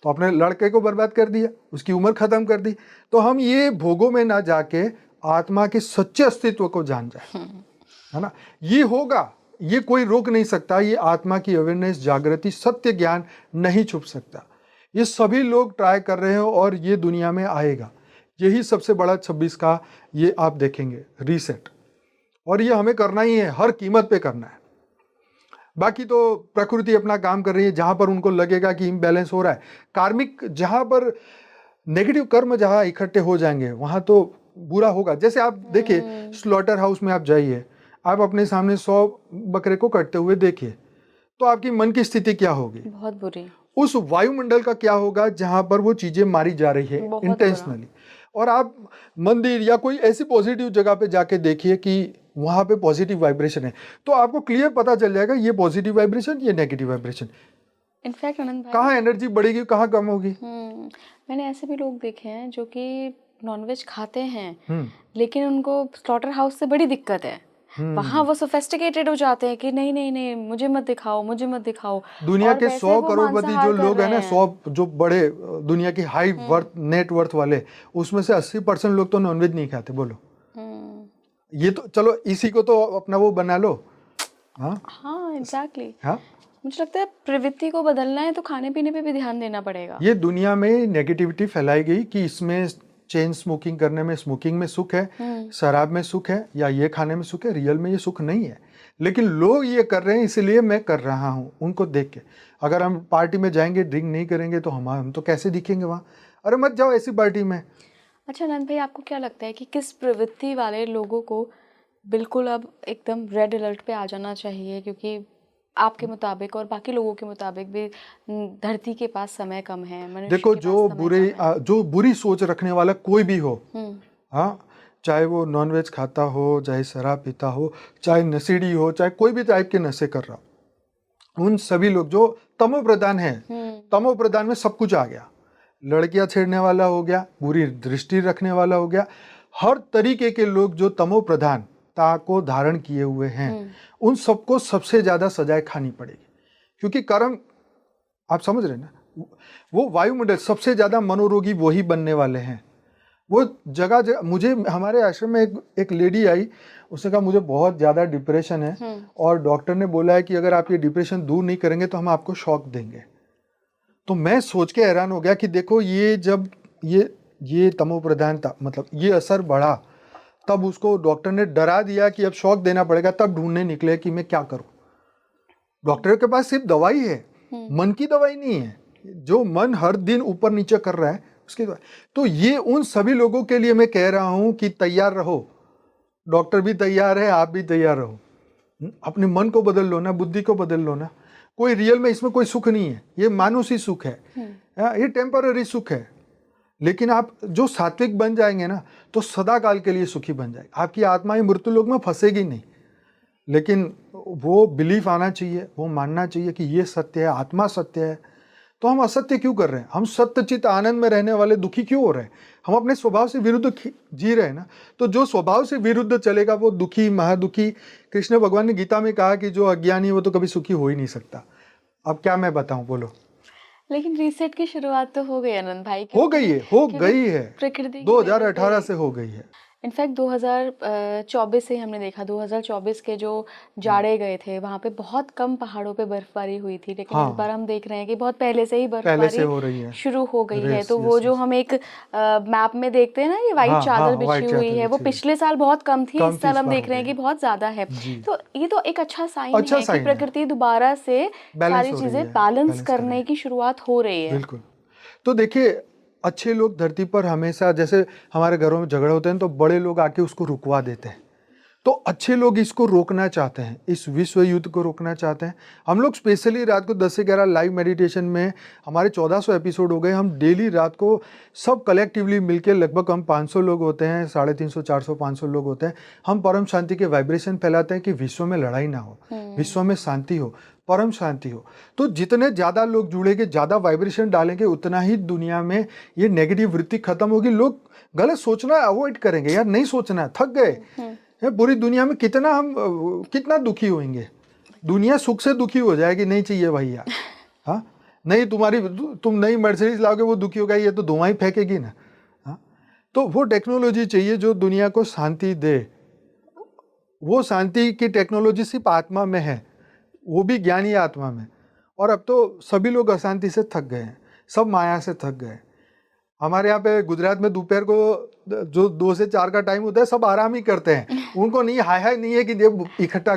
तो अपने लड़के को बर्बाद कर दिया, उसकी उम्र खत्म कर दी। तो हम ये भोगों में ना जाके आत्मा के सच्चे अस्तित्व को जान जाए, है ना? ये होगा, ये कोई रोक नहीं सकता। ये आत्मा की अवेयरनेस, जागृति, सत्य ज्ञान नहीं छुप सकता। ये सभी लोग ट्राई कर रहे हो और ये दुनिया में आएगा। यही सबसे बड़ा 26 का ये आप देखेंगे रीसेट, और ये हमें करना ही है, हर कीमत पे करना है। बाकी तो प्रकृति अपना काम कर रही है, जहां पर उनको लगेगा कि इम्बैलेंस हो रहा है। कार्मिक जहां पर नेगेटिव कर्म जहां इकट्ठे हो जाएंगे वहां तो बुरा होगा। जैसे आप देखिए स्लॉटर हाउस में आप जाइए, आप अपने सामने 100 बकरे को कटते हुए देखिए, तो आपकी मन की स्थिति क्या होगी?
बहुत बुरी।
उस वायुमंडल का क्या होगा जहां पर वो चीजें मारी जा रही है इंटेंशनली? और आप मंदिर या कोई ऐसी पॉजिटिव जगह पे जाके देखिए कि वहां पे पॉजिटिव वाइब्रेशन है, तो आपको क्लियर पता चल जाएगा ये पॉजिटिव वाइब्रेशन, ये नेगेटिव वाइब्रेशन।
इनफैक्ट आनंद भाई,
कहाँ एनर्जी बढ़ेगी, कहाँ कम होगी?
मैंने ऐसे भी लोग देखे हैं जो कि नॉनवेज खाते हैं लेकिन उनको स्लॉटर हाउस से बड़ी दिक्कत है। वहाँ वो सोफिस्टिकेटेड हो जाते हैं कि नहीं नहीं नहीं, मुझे मत दिखाओ, मुझे मत दिखाओ।
दुनिया के 100 करोड़पति जो लोग हैं ना, 100 जो बड़े दुनिया की हाई वर्थ नेट वर्थ वाले, उसमें से 80% लोग तो नॉनवेज नहीं खाते। बोलो, ये तो चलो इसी को तो अपना वो बना लो।
हाँ एग्जैक्टली।
हाँ,
मुझे लगता है प्रवृत्ति को बदलना है तो खाने पीने पे भी ध्यान देना पड़ेगा।
ये दुनिया में नेगेटिविटी फैलाई गई कि इसमें चेन स्मोकिंग करने में, स्मोकिंग में सुख है, शराब में सुख है, या ये खाने में सुख है। रियल में ये सुख नहीं है, लेकिन लोग ये कर रहे हैं, इसलिए मैं कर रहा हूँ उनको देख के। अगर हम पार्टी में जाएंगे, ड्रिंक नहीं करेंगे तो हम तो कैसे दिखेंगे वहाँ? अरे मत जाओ ऐसी पार्टी में।
अच्छा आनंद भाई, आपको क्या लगता है कि किस प्रवृत्ति वाले लोगों को बिल्कुल अब एकदम रेड अलर्ट पे आ जाना चाहिए? क्योंकि आपके मुताबिक और बाकी लोगों के मुताबिक भी धरती के पास समय कम है।
देखो, जो बुरी सोच रखने वाला कोई भी हो, हाँ, चाहे वो नॉनवेज खाता हो, चाहे शराब पीता हो, चाहे नशेड़ी हो, चाहे कोई भी टाइप के नशे कर रहा हो, उन सभी लोग जो तमो प्रधान है, तमो प्रधान में सब कुछ आ गया। लड़कियां छेड़ने वाला हो गया, बुरी दृष्टि रखने वाला हो गया, हर तरीके के लोग जो तमो प्रधानता को धारण किए हुए हैं, उन सबको सबसे ज्यादा सजाएं खानी पड़ेगी। क्योंकि कर्म, आप समझ रहे ना, वो वायुमंडल सबसे ज्यादा मनोरोगी वही बनने वाले हैं। वो जगह जगह, मुझे हमारे आश्रम में एक लेडी आई, उसने कहा मुझे बहुत ज्यादा डिप्रेशन है और डॉक्टर ने बोला है कि अगर आप ये डिप्रेशन दूर नहीं करेंगे तो हम आपको शॉक देंगे। तो मैं सोच के हैरान हो गया कि देखो, ये जब ये तमो प्रधानता, मतलब ये असर बढ़ा, तब उसको डॉक्टर ने डरा दिया कि अब शॉक देना पड़ेगा, तब ढूंढने निकले कि मैं क्या करूं। डॉक्टर के पास सिर्फ दवाई है, मन की दवाई नहीं है। जो मन हर दिन ऊपर नीचे कर रहा है उसकी दवाई। तो ये उन सभी लोगों के लिए मैं कह रहा हूं कि तैयार रहो। डॉक्टर भी तैयार है, आप भी तैयार रहो। अपने मन को बदल लो ना, बुद्धि को बदल लो ना। कोई रियल में इसमें कोई सुख नहीं है, ये मानुषी सुख है, ये टेम्पररी सुख है। लेकिन आप जो सात्विक बन जाएंगे ना तो सदा काल के लिए सुखी बन जाएगी। आपकी आत्मा ही मृत्यु लोक में फंसेगी नहीं। लेकिन वो बिलीफ आना चाहिए, वो मानना चाहिए कि ये सत्य है, आत्मा सत्य है। तो हम असत्य क्यों कर रहे हैं? हम सत्यचित आनंद में रहने वाले दुखी क्यों हो रहे हैं? हम अपने स्वभाव से विरुद्ध जी रहे हैं ना। तो जो स्वभाव से विरुद्ध चलेगा वो दुखी, महादुखी। कृष्ण भगवान ने गीता में कहा कि जो अज्ञानी है वो तो कभी सुखी हो ही नहीं सकता। अब क्या मैं बताऊं, बोलो।
लेकिन रीसेट की शुरुआत तो हो गई आनंद भाई,
हो गई है
प्रकृति
2018 से हो गई है।
इनफैक्ट 2024 से हमने देखा, 2024 के जो जाड़े गए थे वहाँ पे बहुत कम पहाड़ों पे बर्फबारी हुई थी, लेकिन इस बार हम देख रहे हैं कि बहुत पहले से ही बर्फबारी
हो रही है,
शुरू हो गई है। तो वो जो हम एक मैप में देखते हैं ना, ये वाइट चादर बिछी हुई है, वो पिछले साल बहुत कम थी, इस साल हम देख रहे हैं कि बहुत ज्यादा है। तो ये तो एक अच्छा साइन है कि प्रकृति दोबारा से सारी चीजें बैलेंस करने की शुरुआत हो रही है।
बिल्कुल। तो देखिए, अच्छे लोग धरती पर हमेशा, जैसे हमारे घरों में झगड़े होते हैं तो बड़े लोग आके उसको रुकवा देते हैं। तो अच्छे लोग इसको रोकना चाहते हैं, इस विश्व युद्ध को रोकना चाहते हैं। हम लोग स्पेशली रात को 10 से 11 लाइव मेडिटेशन में, हमारे 1400 एपिसोड हो गए। हम डेली रात को सब कलेक्टिवली मिलके, लगभग हम 500 लोग होते हैं, 350, 400, 500 लोग होते हैं। हम परम शांति के वाइब्रेशन फैलाते हैं कि विश्व में लड़ाई ना हो, विश्व में शांति हो, परम शांति हो। तो जितने ज़्यादा लोग जुड़ेंगे, ज़्यादा वाइब्रेशन डालेंगे, उतना ही दुनिया में ये नेगेटिव वृत्ति खत्म होगी। लोग गलत सोचना अवॉइड करेंगे। यार नहीं सोचना है, थक गए। पूरी दुनिया में कितना दुखी होंगे। दुनिया सुख से दुखी हो जाएगी, नहीं चाहिए भैया। हाँ, नहीं तुम नई मर्सिडीज लाओगे वो दुखी होगा, ये तो धुआं ही फेंकेगी ना। हाँ, तो वो टेक्नोलॉजी चाहिए जो दुनिया को शांति दे। वो शांति की टेक्नोलॉजी सिर्फ आत्मा में है, वो भी ज्ञानी आत्मा में। और अब तो सभी लोग अशांति से थक गए हैं, सब माया से थक गए। हमारे यहाँ पे गुजरात में दोपहर को जो 2 से 4 का टाइम होता है, सब आराम ही करते हैं। उनको नहीं हाय नहीं है कि इकट्ठा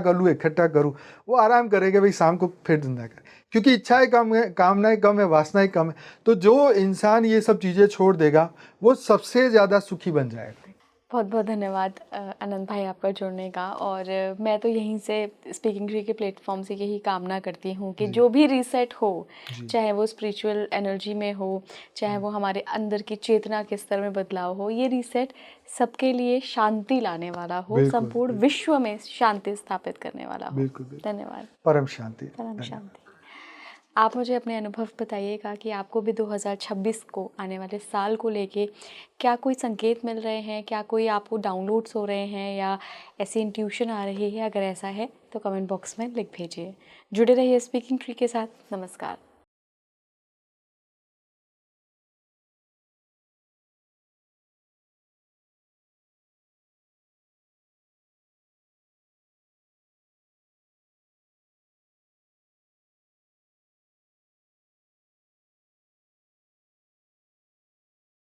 करूँ। वो आराम करेंगे भाई, शाम को फिर धंधा कर, क्योंकि इच्छाएं कम है, कामनाएं कम है, वासनाएं कम है। तो जो इंसान ये सब चीज़ें छोड़ देगा वो सबसे ज़्यादा सुखी बन जाएगा।
बहुत बहुत धन्यवाद आनंद भाई आपका जुड़ने का। और मैं तो यहीं से स्पीकिंग ट्री के प्लेटफॉर्म से यही कामना करती हूँ कि जो भी रीसेट हो, चाहे वो स्पिरिचुअल एनर्जी में हो, चाहे वो हमारे अंदर की चेतना के स्तर में बदलाव हो, ये रीसेट सबके लिए शांति लाने वाला हो, संपूर्ण विश्व में शांति स्थापित करने वाला हो। धन्यवाद।
परम शांति।
परम शांति। आप मुझे अपने अनुभव बताइएगा कि आपको भी 2026 को, आने वाले साल को लेके क्या कोई संकेत मिल रहे हैं, क्या कोई आपको डाउनलोड्स हो रहे हैं, या ऐसी इंट्यूशन आ रही है? अगर ऐसा है तो कमेंट बॉक्स में लिख भेजिए। जुड़े रहिए स्पीकिंग ट्री के साथ। नमस्कार।